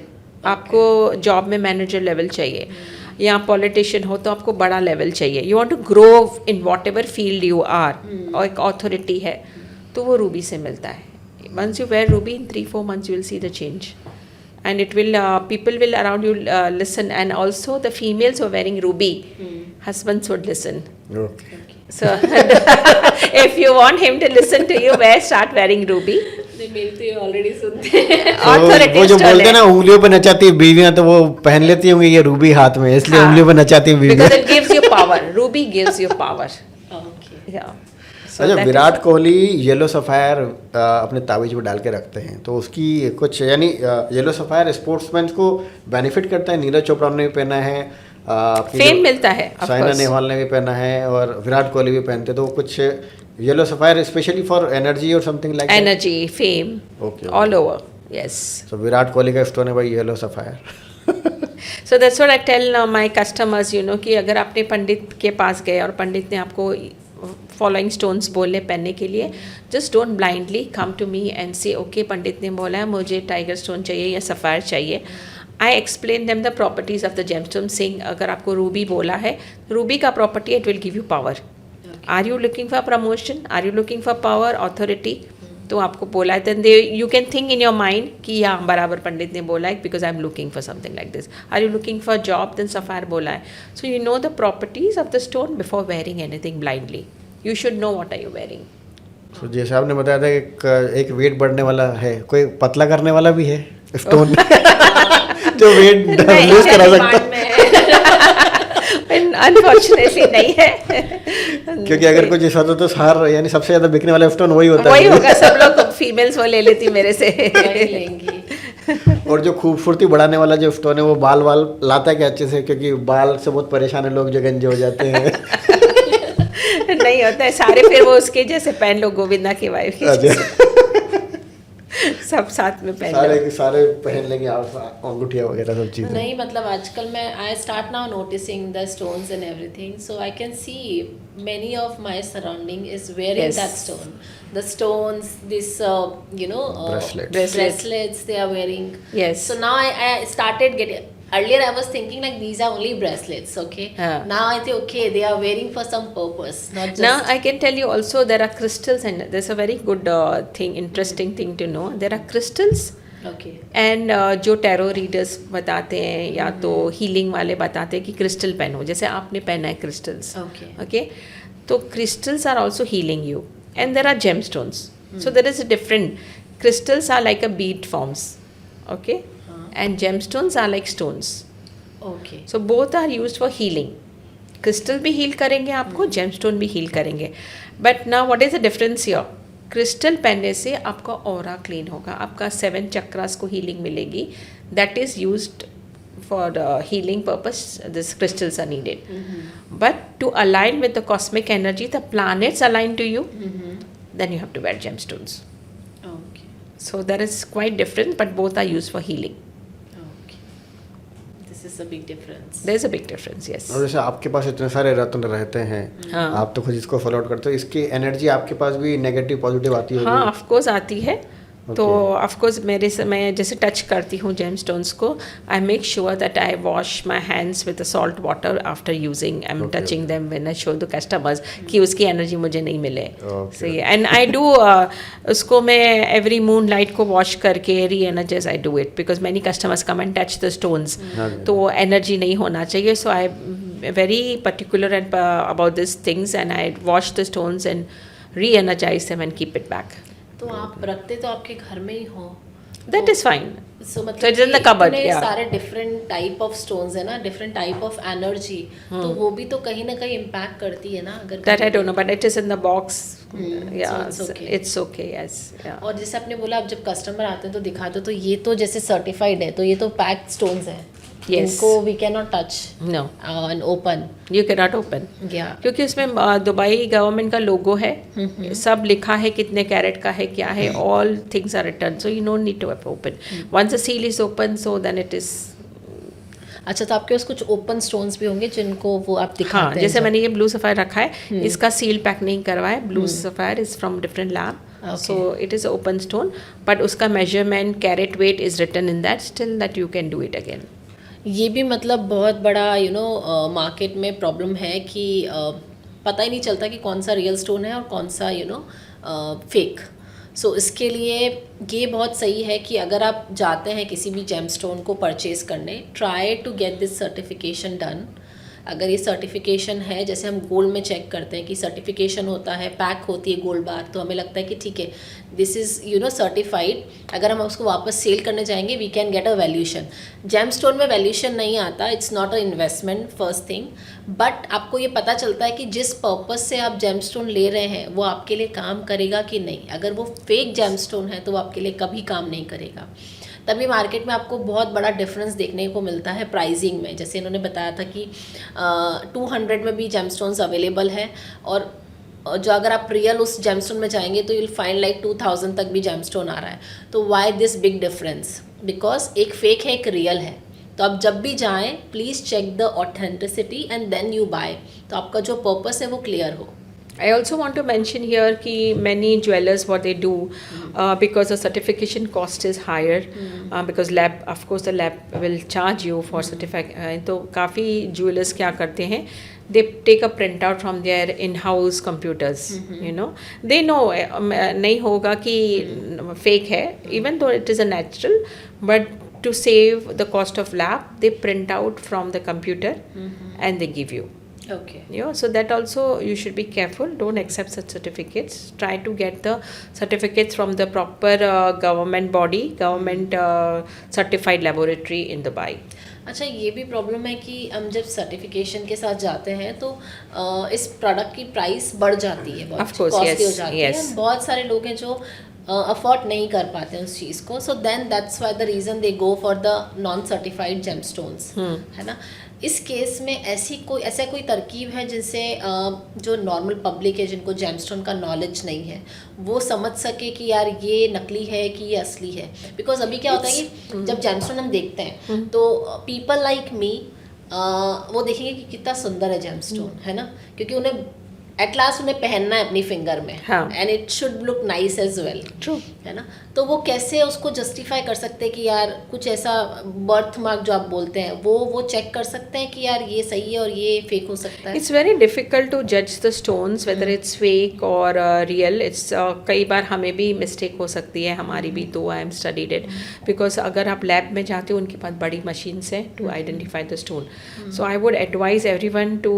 आपको job में manager level चाहिए, या पॉलिटिशियन हो तो आपको बड़ा लेवल चाहिए, you want to grow in whatever field you are, और एक ऑथोरिटी है, तो वो रूबी से मिलता है. Once you wear ruby, in 3-4 months you will see the change. And it will, people will around you listen, and also the females who are wearing ruby, husbands would listen. Okay. So if you want him to listen to you, start wearing ruby. नहीं, मेरी तो ये already सुनते हैं. वो जो बोलते हैं ना उंगलियों पे नचाती है बीवियां, तो वो पहन लेती होंगी ये रूबी हाथ में, इसलिए उंगलियों पे नचाती है बीवियां. Because it gives you power. Ruby gives you power. Okay. Yeah. So अच्छा, that Virat Kohli yellow sapphire अपने ताबीज पे डाल के रखते हैं, तो उसकी कुछ यानी येलो सफ़ायर स्पोर्ट्समैन को बेनिफिट करता है. नीरज चोपड़ा ने भी पहना है, फेम मिलता है, of साइना course. नेहवाल ने भी पहना है, और विराट कोहली भी पहनते. तो कुछ yellow sapphire specially for energy और something like energy, fame, Okay. all over. Yes. तो विराट कोहली का स्टोन है भाई yellow sapphire. So that's what I tell my customers, you know, कि अगर आपने पंडित के पास गए और पंडित ने आपको फॉलोइंग स्टोन्स बोले पहनने के लिए, just don't blindly come to me and say okay pandit ने बोला है मुझे टाइगर स्टोन चाहिए या सफ़ायर चाहिए. I explain them the properties of the gemstone, since अगर आपको रूबी बोला है, रूबी का property it will give you power. Are you looking for promotion, are you looking for power, authority, तो आपको बोला है, then they you can think in your mind कि हाँ बराबर पंडित ने बोला है, because I am looking for something like this. Are you looking for job, then sapphire बोला है. So you know the properties of the stone before wearing anything blindly. You should know what are you wearing. तो जैसे आपने बताया था कि एक wait बढ़ने वाला है, कोई पतला करने वाला भी है स्टोन जो वेट लूज करा सकता है. अनफॉर्चुनेटली नहीं है. क्योंकि अगर कुछ ऐसा तो सार यानी सबसे ज्यादा बिकने वाला स्टोन वही होता वही है. होगा, सब लोग फीमेल्स वो ले लेती मेरे से. वही लेंगी. और जो खूबसूरती बढ़ाने वाला जो स्टोन है वो बाल लाता है क्या अच्छे से, क्योंकि बाल से बहुत परेशान है लोग जो गंजे हो जाते हैं. नहीं होता है, सारे फिर वो उसके जैसे पहन लो, गोविंदा की वाइफ की जैसे. सब साथ में पहन लो. सारे पहन लेंगे अंगूठिया वगैरह सब चीजें. नहीं मतलब आजकल मैं I start now noticing the stones and everything, so I can see many of my surrounding is wearing Yes. that stone, the stones, this bracelets they are wearing. Yes. So now I started getting, earlier I was thinking like these are only bracelets, okay. Now I think okay they are wearing for some purpose, not just. Now I can tell you also there are crystals, and there's a very good interesting thing to know. There are crystals. Okay. And जो tarot readers बताते हैं या तो healing वाले बताते हैं कि crystal पहनो, जैसे आपने पहना है क्रिस्टल्स. ओके, तो crystals are also healing you, and there are gem stones. So there is a different. Crystals are like a bead forms, okay, and gem stones are like stones. Okay. So both are used for healing. Crystal भी heal करेंगे आपको, gem stone भी heal करेंगे. But now what is the difference here? Crystal पहनने से आपका aura clean होगा, आपका 7 चक्रास को हीलिंग मिलेगी. That is used for healing purpose. This crystals are needed. But to align with the cosmic energy, the planets align to you, then you have to wear gemstones. Okay. So there is quite different, but both are used for healing. Okay. This is a big difference. There is a big difference, yes. और जैसे आपके पास इतने सारे रत्न रहते हैं, हाँ. आप तो खुद इसको फॉलो आउट करते हो, इसकी एनर्जी आपके पास भी नेगेटिव पॉजिटिव आती होगी. हाँ, ऑफ कोर्स आती है. तो ऑफ कोर्स मेरे से मैं जैसे टच करती हूँ जेम स्टोन्स को, I make sure that I wash my hands with salt water after using, I am touching them when I show the customers कि उसकी एनर्जी मुझे नहीं मिले. सही है. एंड आई डू उसको मैं एवरी मून लाइट को वॉश करके reenergize I do it because many customers come and touch the stones, तो एनर्जी नहीं होना चाहिए. सो आई very particular and about these things, and I wash the stones and re-energize them and keep it back. तो आप रखते तो आपके घर में ही हो, That is fine. So मतलब So it's in the cupboard, इतने yeah. सारे डिफरेंट टाइप ऑफ स्टोन्स है ना, डिफरेंट टाइप ऑफ एनर्जी, तो वो भी तो कहीं ना कहीं इम्पैक्ट करती है ना. अगर That I don't know, but it is in the box. Yeah, so it's okay. it's okay. Yes. Yeah. और जैसे आपने बोला, अब जब कस्टमर आते हैं तो दिखाते हो, तो ये तो जैसे सर्टिफाइड है, तो ये तो पैक्ड स्टोन्स हैं. Yes. इनको we can not touch No, and open. you cannot open. या क्योंकि उसमें दुबई गवर्नमेंट का लोगो है, सब लिखा है कितने कैरेट का है क्या है, all things are return, so you don't need to open. Once the seal is open, so then it is. अच्छा, तो आपके पास कुछ ओपन स्टोन्स भी होंगे जिनको वो आप हाँ, दिखाते हैं. जैसे मैंने ये ब्लू सफायर रखा है, इसका सील पैक नहीं करवा है. Blue sapphire is from different lab, so it is open stone, but उसका measurement carat weight is written in that, still that you can do it again. ये भी मतलब बहुत बड़ा मार्केट में प्रॉब्लम है कि पता ही नहीं चलता कि कौन सा रियल स्टोन है और कौन सा फेक. सो इसके लिए ये बहुत सही है कि अगर आप जाते हैं किसी भी जेम स्टोन को परचेज़ करने, try to get this certification done. अगर ये सर्टिफिकेशन है, जैसे हम गोल्ड में चेक करते हैं कि सर्टिफिकेशन होता है, पैक होती है गोल्ड बार, तो हमें लगता है कि ठीक है, दिस इज़ सर्टिफाइड. अगर हम उसको वापस सेल करने जाएंगे, we can get a valuation. Gem stone में वैल्यूशन नहीं आता, it's not a investment first thing, but आपको ये पता चलता है कि जिस पर्पस से आप जेम स्टोन ले रहे हैं वो आपके लिए काम करेगा कि नहीं. अगर वो फेक जेम स्टोन है तो वो आपके लिए कभी काम नहीं करेगा. तभी मार्केट में आपको बहुत बड़ा डिफरेंस देखने को मिलता है प्राइसिंग में. जैसे इन्होंने बताया था कि 200 में भी जेमस्टोन्स अवेलेबल है, और जो अगर आप रियल उस जेमस्टोन में जाएंगे तो यूल फाइंड लाइक 2000 तक भी जेमस्टोन आ रहा है. तो why this big difference? Because एक फेक है, एक रियल है. तो आप जब भी जाएं, please check the authenticity and then you buy, तो आपका जो पर्पस है वो क्लियर हो. I also want to mention here कि many jewelers what they do because the certification cost is higher because lab, of course the lab will charge you for certificate. तो काफ़ी jewelers क्या करते हैं, they take a printout from their in-house computers, you know, they know नहीं होगा कि fake है, even though it is a natural, but to save the cost of lab they print out from the computer and they give you. Okay. Yeah, so that also you should be careful. Don't accept such certificates. Try to get the certificates from the proper government body, government certified laboratory in Dubai. अच्छा, ये भी problem है कि हम जब certification के साथ जाते हैं तो इस प्रोडक्ट की प्राइस बढ़ जाती है, बहुत Of course, कॉस्टली हो yes, जाती yes. है. बहुत सारे लोग हैं जो अफोर्ड नहीं कर पाते हैं उस चीज़ को. So then that's why the reason they go for the non certified gemstones, है ना. इस केस में ऐसा कोई तरकीब है जिनसे जो नॉर्मल पब्लिक है, जिनको जेमस्टोन का नॉलेज नहीं है, वो समझ सके कि यार ये नकली है कि ये असली है. बिकॉज अभी क्या होता है कि जब जेमस्टोन हम देखते हैं तो पीपल लाइक मी वो देखेंगे कि कितना सुंदर है जेमस्टोन, है ना, क्योंकि उन्हें एट लास्ट उन्हें पहनना है अपनी फिंगर में, and it should look nice as well. True. है ना. तो वो कैसे उसको जस्टिफाई कर सकते हैं कि यार कुछ ऐसा बर्थ मार्क जो आप बोलते हैं वो चेक कर सकते हैं कि यार ये सही है और ये फेक हो सकता है. It's very difficult to judge the stones whether it's fake or real. It's कई बार हमें भी मिस्टेक हो सकती है, हमारी भी. तो I am studied it because अगर आप लैब में जाते हो, उनके पास बड़ी मशीन्स हैं to identify the stone. So I would advise everyone to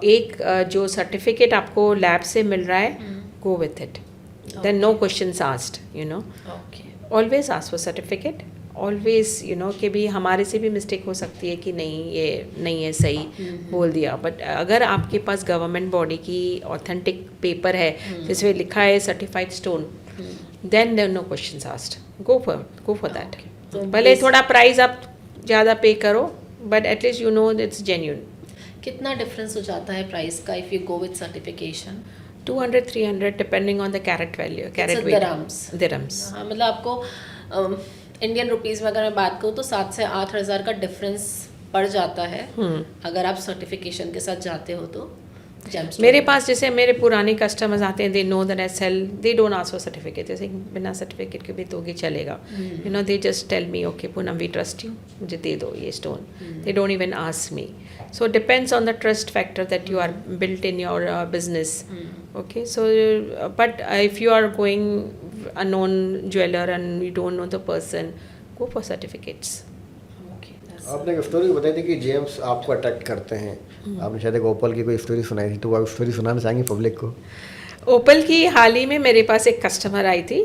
एक जो सर्टिफिकेट आपको लैब से मिल रहा है, go with it. Then no questions asked, you know. Okay. Always ask for certificate, always you know, कि भी हमारे से भी मिस्टेक हो सकती है कि नहीं ये नहीं है, सही बोल दिया. बट अगर आपके पास गवर्नमेंट बॉडी की ऑथेंटिक पेपर है जिसमें लिखा है certified stone, then there no questions asked. Go for that. तो भले थोड़ा प्राइस आप ज़्यादा पे करो, but at least you know it's genuine. कितना डिफरेंस हो जाता है प्राइस का if you go with certification? 200-300 depending on the carat value, carat dirhams. हाँ, मतलब आपको इंडियन रुपीज़ में अगर मैं बात करूँ तो 7 से 8 हज़ार का डिफरेंस पड़ जाता है अगर आप सर्टिफिकेशन के साथ जाते हो तो. Gemstone. मेरे पास जैसे मेरे पुराने कस्टमर्स आते हैं, they know that I sell, they don't ask for certificate, जैसे बिना सर्टिफिकेट के भी दोगे चलेगा, you know, they just tell me okay Poonam we trust you, मुझे दे दो ये stone, they don't even ask me. So it depends on the trust factor that you are built in your business. Okay, so but if you are going a known jeweler and you don't know the person, go for certificates. Okay, that's आपने एक story बताई थी कि James आपको attract करते हैं. आपने शायद एक ओपल की कोई स्टोरी सुनाई थी, तो आप स्टोरी सुनाना चाहेंगे पब्लिक को? ओपल की हाल ही में मेरे पास एक कस्टमर आई थी.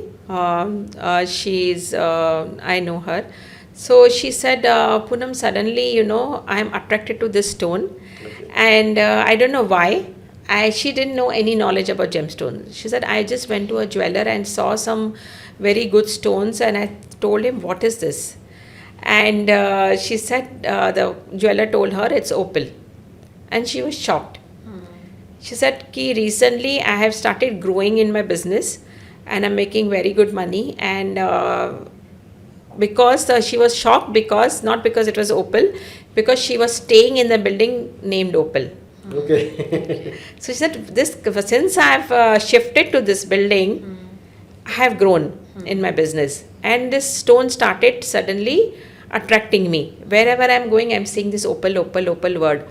She is I know her. So she said, Poonam, suddenly, you know, I am attracted to this stone, and I don't know why. She didn't know any knowledge about gemstones. She said, I just went to a jeweler and saw some very good stones, and I told him, what is this? And she said, the jeweler told her it's opal, and she was shocked. She said, Ki recently I have started growing in my business, and I'm making very good money, and because she was shocked, because not because it was opal, because she was staying in the building named opal. Okay. So she said, this since I have shifted to this building, I have grown in my business, and this stone started suddenly attracting me. Wherever I'm going, I'm seeing this opal, opal, opal word.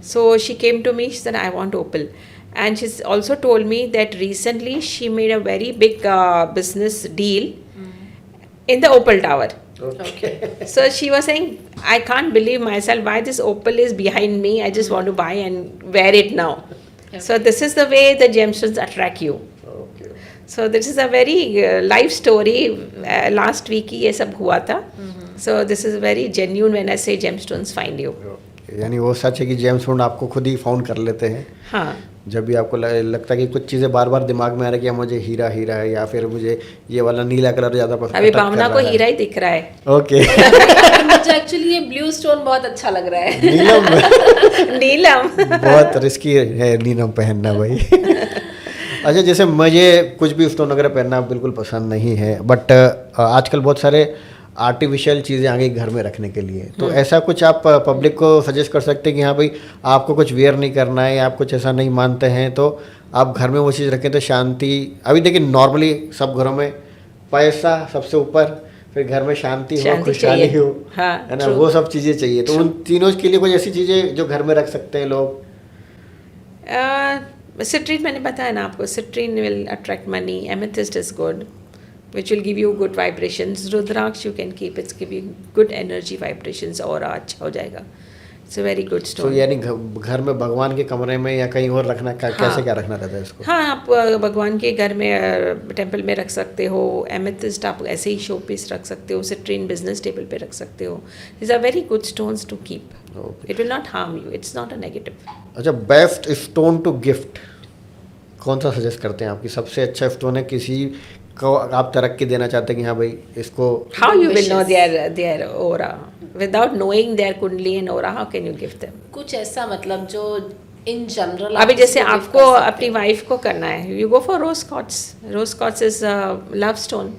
So she came to me, she said, I want opal. And she's also told me that recently she made a very big business deal in the opal tower. Okay. So she was saying, I can't believe myself why this opal is behind me. I just want to buy and wear it now. So this is the way the gemstones attract you. Okay. So this is a very life story. Last week ही ये सब हुआ था. So this is very genuine when I say gemstones find you. यानी वो सच है कि James आपको खुद ही फाउंड कर लेते हैं. हाँ. जब भी आपको लगता है कि कुछ चीज़ें बार बार दिमाग में आ रहा है कि मुझे हीरा हीरा है, या फिर मुझे ये वाला नीला कलर ज़्यादा पसंद है. अभी भावना को हीरा ही दिख रहा है. ओके. मुझे एक्चुअली ये ब्लू स्टोन बहुत अच्छा लग रहा है. नीलम. नीलम. बहुत रिस्की है नीलम पहनना भाई. अच्छा, जैसे मुझे कुछ भी स्टोन वगैरह पहनना बिल्कुल पसंद नहीं है, बट आजकल बहुत सारे आर्टिफिशियल चीज़ें आ गई घर में रखने के लिए, तो ऐसा कुछ आप पब्लिक को सजेस्ट कर सकते हैं कि हाँ भाई आपको कुछ वेयर नहीं करना है, या आप कुछ ऐसा नहीं मानते हैं, तो आप घर में वो चीज़ रखें तो शांति. अभी देखिए नॉर्मली सब घरों में पैसा सबसे ऊपर, फिर घर में शांति हो, खुशहाली हो, है ना, वो सब चीज़ें चाहिए. तो उन तीनों के लिए कुछ ऐसी चीज़ें जो घर में रख सकते हैं लोग? सिट्रीन मैंने बताया ना आपको, citrine will attract money. Amethyst is good, which will give you good vibrations. Rudraksh you can keep, it's give you good energy vibrations, और अच्छा हो जाएगा. It's a very good stone. तो यानी घर में भगवान के कमरे में या कहीं और रखना कैसे क्या रखना रहता है इसको? हाँ, आप भगवान के घर में टेम्पल में रख सकते हो. एमेथिस्ट आप ऐसे ही शो पीस रख सकते हो. सिट्रीन बिजनेस टेबल पे रख सकते हो. These are very good stones to keep. Okay. It will not harm you. It's not a negative. अच्छा, बेस्ट स्टोन टू गिफ्ट कौन सा सजेस्ट करते हैं? आपकी सबसे अच्छा स्टोन है, किसी को आप तरक्की देना चाहते हैं कि हाँ भाई इसको. How you will know their aura without knowing their kundali and aura? How can you give them? कुछ ऐसा मतलब जो इन जनरल अभी जैसे आपको अपनी वाइफ को करना है, you go for rose quartz. Rose quartz is a love stone,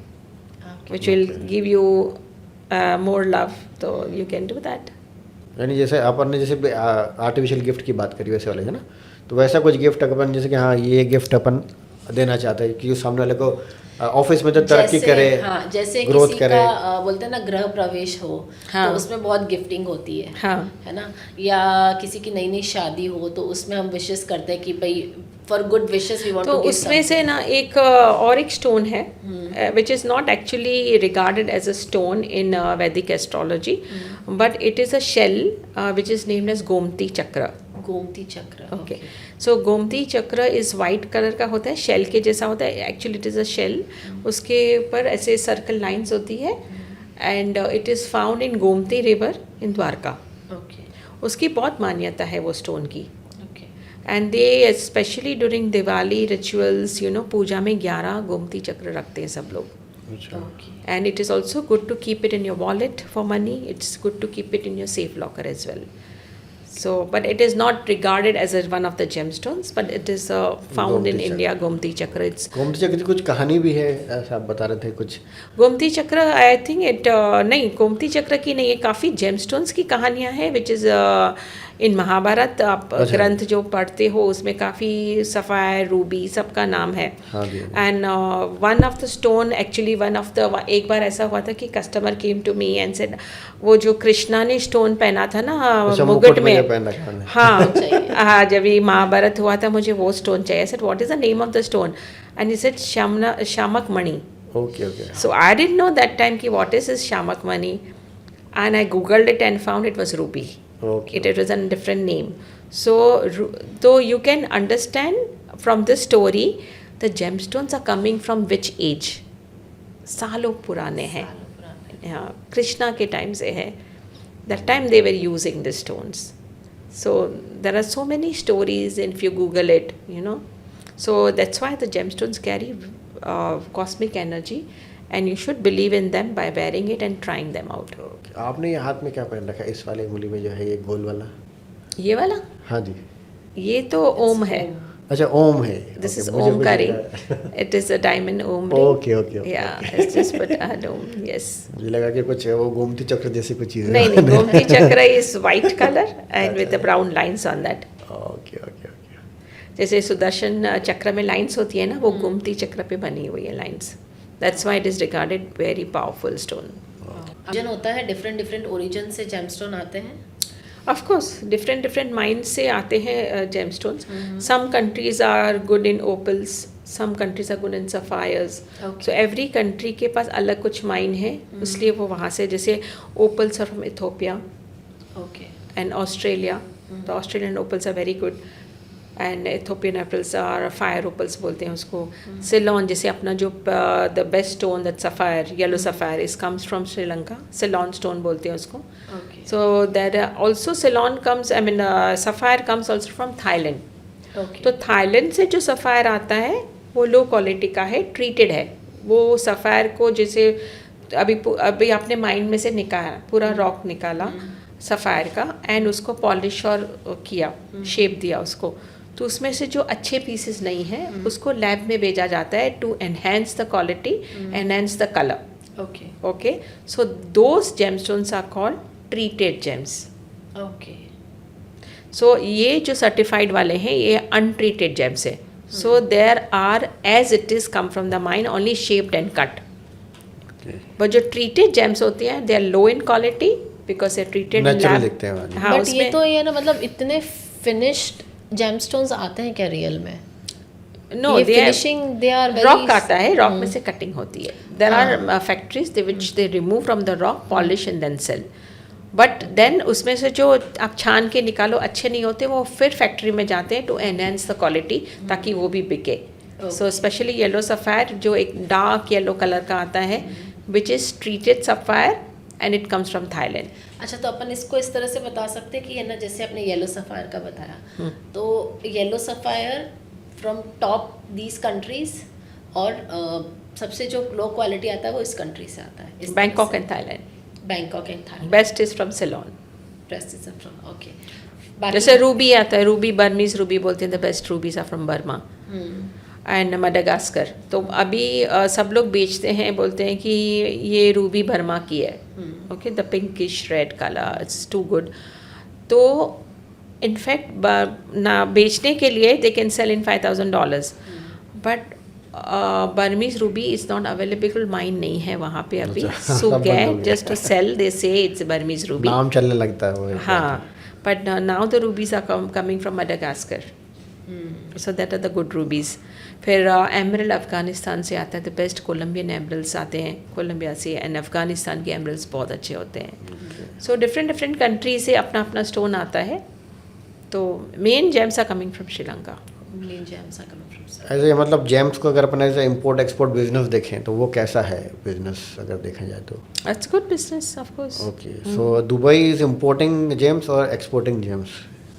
which will give you more love. So you can do that. यानी जैसे अपन ने जैसे आर्टिफिशियल गिफ्ट की बात करी वैसे वाले है ना, तो वैसा कुछ गिफ्ट अपन जैसे कि हाँ ये गिफ्ट अपन देना चाहते हैं कि सामने वाले को ऑफिस में तो तरक्की करे, हाँ, जैसे ग्रोथ किसी करे. का बोलते हैं ना गृह प्रवेश हो, हाँ. तो उसमें बहुत गिफ्टिंग होती है. हाँ. है ना, या किसी की नई नई शादी हो तो उसमें हम विशेस करते हैं कि भाई for good wishes we want तो टू गिव. उसमें से ना एक और एक स्टोन है which is not actually regarded as a stone in Vedic astrology, but it is a shell which is named as Gomati chakra. Gomati चक्र. ओके, सो गोमती चक्र इज़ वाइट कलर का होता है, शेल के जैसा होता है. Actually it is a shell, उसके ऊपर ऐसे सर्कल लाइंस होती है, and it is found in Gomati river in Dwarka. Okay. उसकी बहुत मान्यता है वो स्टोन की. Okay. And they specially during Diwali rituals, you know, puja में 11 गोमती चक्र रखते हैं सब लोग. Okay. And it is also good to keep it in your wallet for money. It's good to keep it in your safe locker as well. So, but it is not regarded as one of the gemstones, but it is found in Gomti India. Gomti Chakra. It's Gomti चक्र की कुछ कहानी भी है, ऐसा आप बता रहे थे कुछ? गोमती चक्र, आई थिंक इट नहीं, गोमती चक्र की नहीं है, काफ़ी जेमस्टोन्स की कहानियाँ हैं विच इज़ इन महाभारत। आप ग्रंथ जो पढ़ते हो उसमें काफ़ी सफ़ायर, रूबी सबका नाम है। हाँ जी। And one of the stone actually एक बार ऐसा हुआ था कि customer came to me and said, वो जो कृष्णा ने स्टोन पहना था ना मुकुट में, हाँ हाँ, जब ये महाभारत हुआ था मुझे वो स्टोन चाहिए। Said what is the name of the stone? And he said शामक मणि। Okay, okay. So I didn't know that time ki what is Shamak Mani, and I googled it and found it was ruby. Okay. It was a different name. So though you can understand from this story, the gemstones are coming from which age? सालों पुराने हैं। हाँ, कृष्णा के time से है। That time they were using the stones. So there are so many stories, and if you Google it, you know. So that's why the gemstones carry cosmic energy, and you should believe in them by wearing it and trying them out. Okay. आपने ये हाथ में क्या पहन रखा है? इस वाले उंगली में जो है ये गोल वाला? ये वाला? हाँ जी। ये तो ओम है। अच्छा, ओम है। This is ओम का ring. It is a diamond Om ring. Okay. Yeah, it's just but Om, yes. मुझे लगा कि कुछ वो गोमती चक्र जैसी कुछ चीज़ है। नहीं, गोमती चक्र is white color and with the brown lines on that. Okay. जैसे सुदर्शन चक्र में लाइंस होती है ना, वो गोमती चक्र पे बनी हुई है lines. That's why it is regarded very powerful stone. Origin होता है, डिफरेंट ओरिजिन से जेमस्टोन आते हैं। ऑफ कोर्स डिफरेंट माइंस से आते हैं gemstones. Some countries are good in opals, some countries are good in sapphires. So every country के पास अलग कुछ माइन है, इसलिए वो वहाँ से, जैसे opals are from Ethiopia and Australia, तो Australian opals are very good, and Ethiopian opals are fire opals बोलते हैं उसको। सिलोन, जैसे अपना जो the best stone that sapphire, yellow sapphire, is comes from Sri Lanka, Ceylon stone बोलते हैं उसको। So that also Ceylon comes, I mean sapphire comes also from Thailand. तो थाईलैंड से जो सफ़ायर आता है वो लो क्वालिटी का है, ट्रीटेड है। वो सफ़ायर को जैसे अभी आपने माइंड में से निकाला, पूरा रॉक निकाला सफ़ायर का, एंड उसको पॉलिश और किया, शेप दिया उसको, तो उसमें से जो अच्छे पीसेस नहीं हैं उसको लैब में भेजा जाता है to enhance the quality, enhance the colour. Okay, so those gemstones are called treated gems. So ये जो सर्टिफाइड वाले हैं ये अनट्रीटेड जेम्स है। So there are as it is come from the mine, only shaped and cut. But जो treated gems होती हैं they are low in quality because they treated in lab. हाँ, बट ये तो ये ना, मतलब इतने फिनिश्ड जेमस्टोन्स आते हैं क्या रियल में? No, finishing they are very, rock आता है, रॉक में से कटिंग होती है। There are factories which they remove from the rock, polish and then sell. But then उसमें से जो आप छान के निकालो अच्छे नहीं होते, वो फिर फैक्ट्री में जाते हैं टू एनहेंस द क्वालिटी, ताकि वो भी बिके। सो स्पेशली येलो सफ़ायर जो एक डार्क येलो कलर का आता है, which is treated sapphire and it comes from Thailand. अच्छा, तो अपन इसको इस तरह से बता सकते हैं कि है ना, जैसे आपने येलो सफ़ायर का बताया, तो yellow sapphire from top these countries, और सबसे जो लो क्वालिटी आता है वो इस कंट्री से आता है, Bangkok and Thailand. Bangkok and Thailand. Best is from Ceylon. Best is from, okay. जैसे रूबी आता है, रूबी बर्मीज रूबी बोलते हैं, the best rubies are from Burma and Madagascar. तो अभी सब लोग बेचते हैं, बोलते हैं कि ये रूबी बर्मा की है, okay, the pinkish red colour, it's too good. तो इनफैक्ट ना बेचने के लिए they can sell in $5,000, but Burmese ruby is not available, mine नहीं है वहाँ पे अभी। So get just to sell, they say it's Burmese Ruby, नाम चलने लगता है वो। हाँ, but now the rubies are coming from Madagascar, so that are the good rubies. फिर एमरल्ड अफ़गानिस्तान से आता है, द बेस्ट कोलम्बियन एमरल्ड्स आते हैं कोलम्बिया से, एंड अफ़गानिस्तान के एमरल्ड्स बहुत अच्छे होते हैं। सो डिफरेंट कंट्री से अपना अपना स्टोन आता है। तो main gems are coming from Sri. ऐसे मतलब जेम्स को अगर अपन ऐसे इम्पोर्ट एक्सपोर्ट बिजनेस देखें तो वो कैसा है बिजनेस अगर देखा जाए तो? It's good business of course. Okay, so Dubai is importing gems और exporting gems?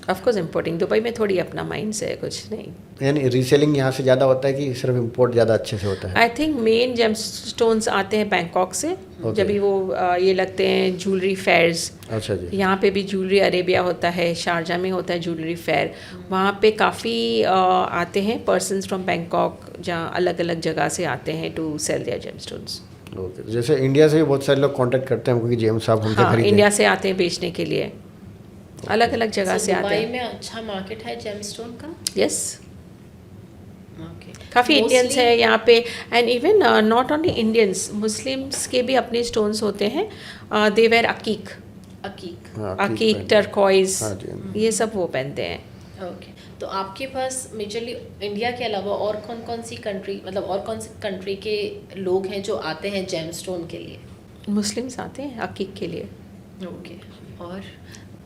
Of course importing, Dubai में थोड़ी अपना माइंड से है, कुछ नहीं। यानी रीसेलिंग यहाँ से ज़्यादा होता है कि सिर्फ इंपोर्ट ज़्यादा अच्छे से होता है? I think main gem stones आते हैं बैंकॉक से, जब भी वो ये लगते हैं ज्वेलरी फेयर्स। अच्छा जी। यहाँ पे भी ज्वेलरी अरेबिया होता है, शारजा में होता है ज्वेलरी फेयर, वहाँ पे काफ़ी आते हैं पर्सन्स फ्रॉम बैंकॉक, जहाँ अलग अलग जगह से आते हैं to sell their gemstones. Okay, जैसे इंडिया से भी बहुत सारे लोग कांटेक्ट करते हैं क्योंकि जेम्स आप हमसे हाँ, खरीदें। इंडिया से आते हैं बेचने के लिए, अलग अलग जगह से आते दुबई हैं। में अच्छा मार्केट है जेमस्टोन का। यस, ओके, काफ़ी इंडियंस है यहाँ पे, and even not only Indians, Muslims के भी अपने स्टोन्स होते हैं। दे वेयर अकीक, अकीक। हाँ, अकीक, पहनते टर्कॉइज, हाँ जी, हाँ ये सब वो पहनते हैं। ओके, तो आपके पास मेजरली इंडिया के अलावा और कौन कौन सी कंट्री, मतलब और कौन सी कंट्री के लोग हैं जो आते हैं जेमस्टोन के लिए? मुस्लिम्स आते हैं अकीक के लिए। ओके, और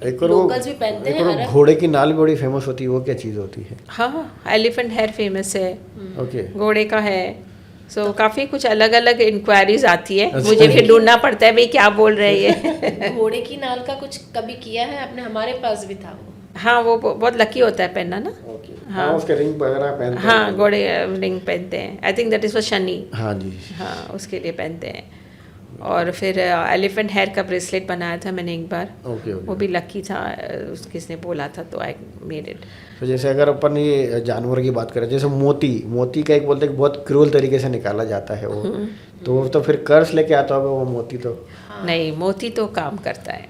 एक और वो लोकल्स भी पहनते एक हैं और वो अरब? घोड़े की नाल भी बड़ी फेमस होती है, वो क्या चीज़ होती है? हाँ, एलिफेंट हेयर फेमस है, ओके, घोड़े का है। सो काफ़ी कुछ अलग अलग इंक्वायरीज आती है, अच्छा। मुझे फिर ढूंढना पड़ता है भाई क्या बोल रहे हैं। घोड़े की नाल का कुछ कभी किया है आपने? हमारे पास भी था वो। हाँ, वो बहुत लकी होता है पहनना ना। ओके, हाँ। हाँ, उसके रिंग वगैरह पहनते हैं। हाँ, घोड़े रिंग पहनते हैं, I think that is for Shani. हाँ जी। हाँ, उसके लिए पहनते हैं। और फिर एलिफेंट हेयर का ब्रेसलेट बनाया था मैंने एक बार, ओके वो ओके। भी लकी था, किसने बोला था तो आई मेड इट। तो जैसे अगर अपन ये जानवर की बात करें, जैसे मोती का एक बोलते हैं कि बहुत क्रूल तरीके से निकाला जाता है वो, तो फिर कर्ज लेके आता होगा वो मोती तो? नहीं, मोती तो काम करता है,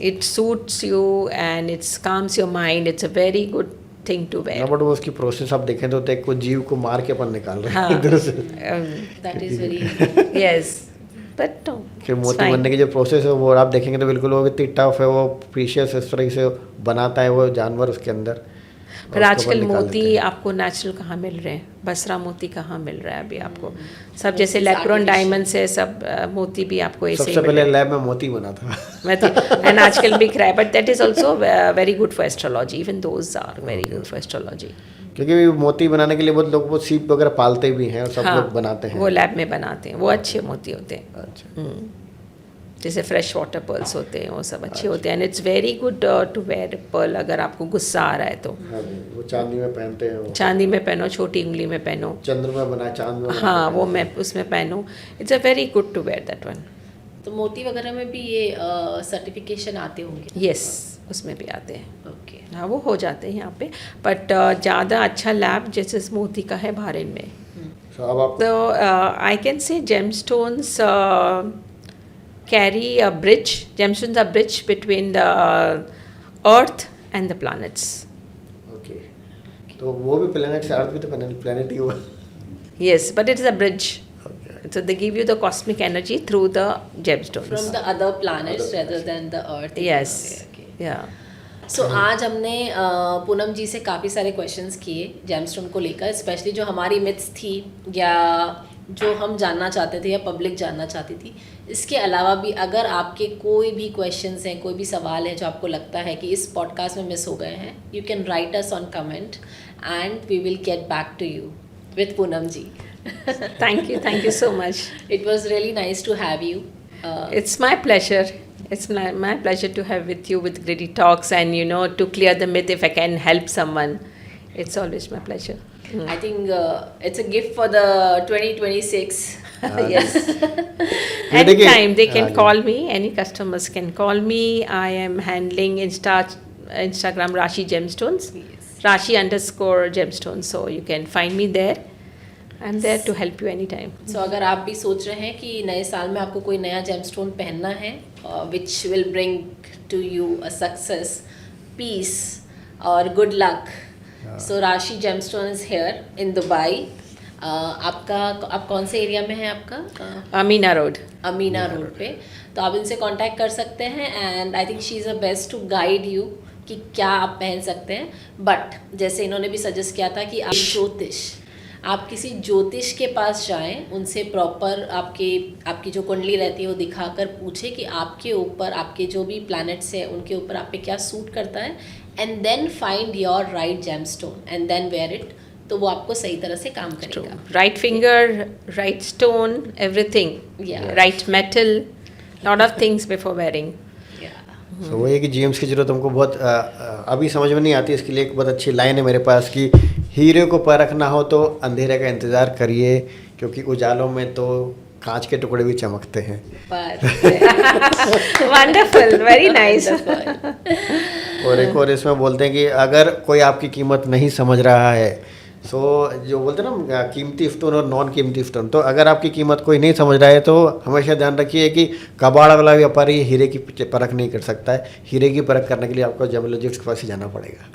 it suits you and it's calms your mind, it's a very good thing to wear. But वो उसकी प्रोसेस आप देखें तो एक को जीव को मार के अपन निकाल रहे हैं हाँ, इधर से। That is very yes, but no, फिर मोती बनने की जो प्रोसेस है वो आप देखेंगे तो बिल्कुल वो इतनी टफ है, वो प्रीशियस इस तरह से बनाता है वो जानवर उसके अंदर। फिर और उसको आजकल अपन निकाल मोती देते हैं। आपको नेचुरल कहाँ मिल रहे हैं, बसरा मोती कहाँ मिल रहा है अभी आपको, सब जैसे लैक्रोन डायमंड से सब मोती भी आपको ऐसे ही सबसे मिल पहले रहे लैब में मोती बना था। हैं। एंड आजकल बिक रहा है, but that is also very good for astrology, even those are very good for astrology. क्योंकि मोती बनाने के लिए बहुत लोग वो सीप वगैरह पालते भी हैं और सब हाँ, लोग बनाते हैं। वो लैब में बनाते हैं, वो अच्छे मोती होते हैं। अच्छा, जैसे फ्रेश वाटर पर्ल्स होते हैं, वो सब अच्छे होते हैं, and it's very good to wear pearl अगर आपको गुस्सा आ रहा है तो। हाँ जी, वो चांदी में पहनते हैं वो। चांदी में पहनो, छोटी उंगली में पहनो, चंद्रमा बनाए चांद में बना हाँ के वो मैं उसमें पहनूँ, it's a very good to wear that one. तो मोती वगैरह में भी ये सर्टिफिकेशन आते होंगे? यस, उसमें भी आते हैं। ओके, हाँ, वो हो जाते हैं यहाँ पे, बट ज़्यादा अच्छा लैब जैसे इस मोती का है बहरीन में। तो अब आप तो I can say gemstones carry a bridge, gemstones are bridge between the earth and the planets. Okay, तो वो भी प्लेनेट से, अर्थ भी तो प्लेनेट ही हुआ। Yes, but it is a bridge. Okay. So they give you the cosmic energy through the gemstones. From the other planets Other rather than the earth. Yes, yeah. सो आज हमने पूनम जी से काफ़ी सारे क्वेश्चंस किए जेमस्टोन को लेकर, specially जो हमारी मिथ्स थी या जो हम जानना चाहते थे या पब्लिक जानना चाहती थी। इसके अलावा भी अगर आपके कोई भी क्वेश्चंस हैं, कोई भी सवाल है जो आपको लगता है कि इस पॉडकास्ट में मिस हो गए हैं, you can write us on comment and we will get back to you with Poonam ji. Thank you so much. It was really nice to have you. It's my pleasure. It's my pleasure to have with you with Gritty Talks, and you know, to clear the myth if I can help someone. It's always my pleasure. I think it's a gift for the 2026. Yes. देखिए, Anytime they can हाँ जी। call me. Any customers can call me. I am handling Instagram Rashi Gemstones. Yes. Rashi_gemstones. So you can find me there. I'm there to help you anytime. So अगर आप भी सोच रहे हैं कि नए साल में आपको कोई नया जेमस्टोन पहनना है which will bring to you a success, peace और good luck, so Rashi Gemstone is here in Dubai. आप कौन से एरिया में है आपका? Amina Road. अमीना रोड पे, तो आप इनसे कांटेक्ट कर सकते हैं and I think she is a best to guide you कि क्या आप पहन सकते हैं। बट जैसे इन्होंने भी सजेस्ट किया था कि आप किसी ज्योतिष के पास जाएं, उनसे प्रॉपर आपकी जो कुंडली रहती है वो दिखाकर पूछे कि आपके ऊपर, आपके जो भी प्लैनेट्स हैं उनके ऊपर आप पे क्या सूट करता है, and then find your right gemstone and then wear it, तो वो आपको सही तरह से काम करेगा। Right finger, right stone, everything. Yeah. Right metal, lot of things before wearing. Yeah. तो वो है कि जेम्स की जरूरत हमको बहुत अभी समझ में नहीं आती। इसके लिए एक बहुत अच्छी लाइन है मेरे पास कि हीरे को परखना हो तो अंधेरे का इंतज़ार करिए, क्योंकि उजालों में तो कांच के टुकड़े भी चमकते हैं। Wonderful, very nice. और एक और इसमें बोलते हैं कि अगर कोई आपकी कीमत नहीं समझ रहा है, सो जो बोलते हैं ना कीमती स्टोन और नॉन कीमती स्टोन, तो अगर आपकी कीमत कोई नहीं समझ रहा है तो हमेशा ध्यान रखिए कि कबाड़ वाला व्यापारी हीरे की परख नहीं कर सकता है। हीरे की परख करने के लिए आपको जेमोलॉजिस्ट के पास ही जाना पड़ेगा।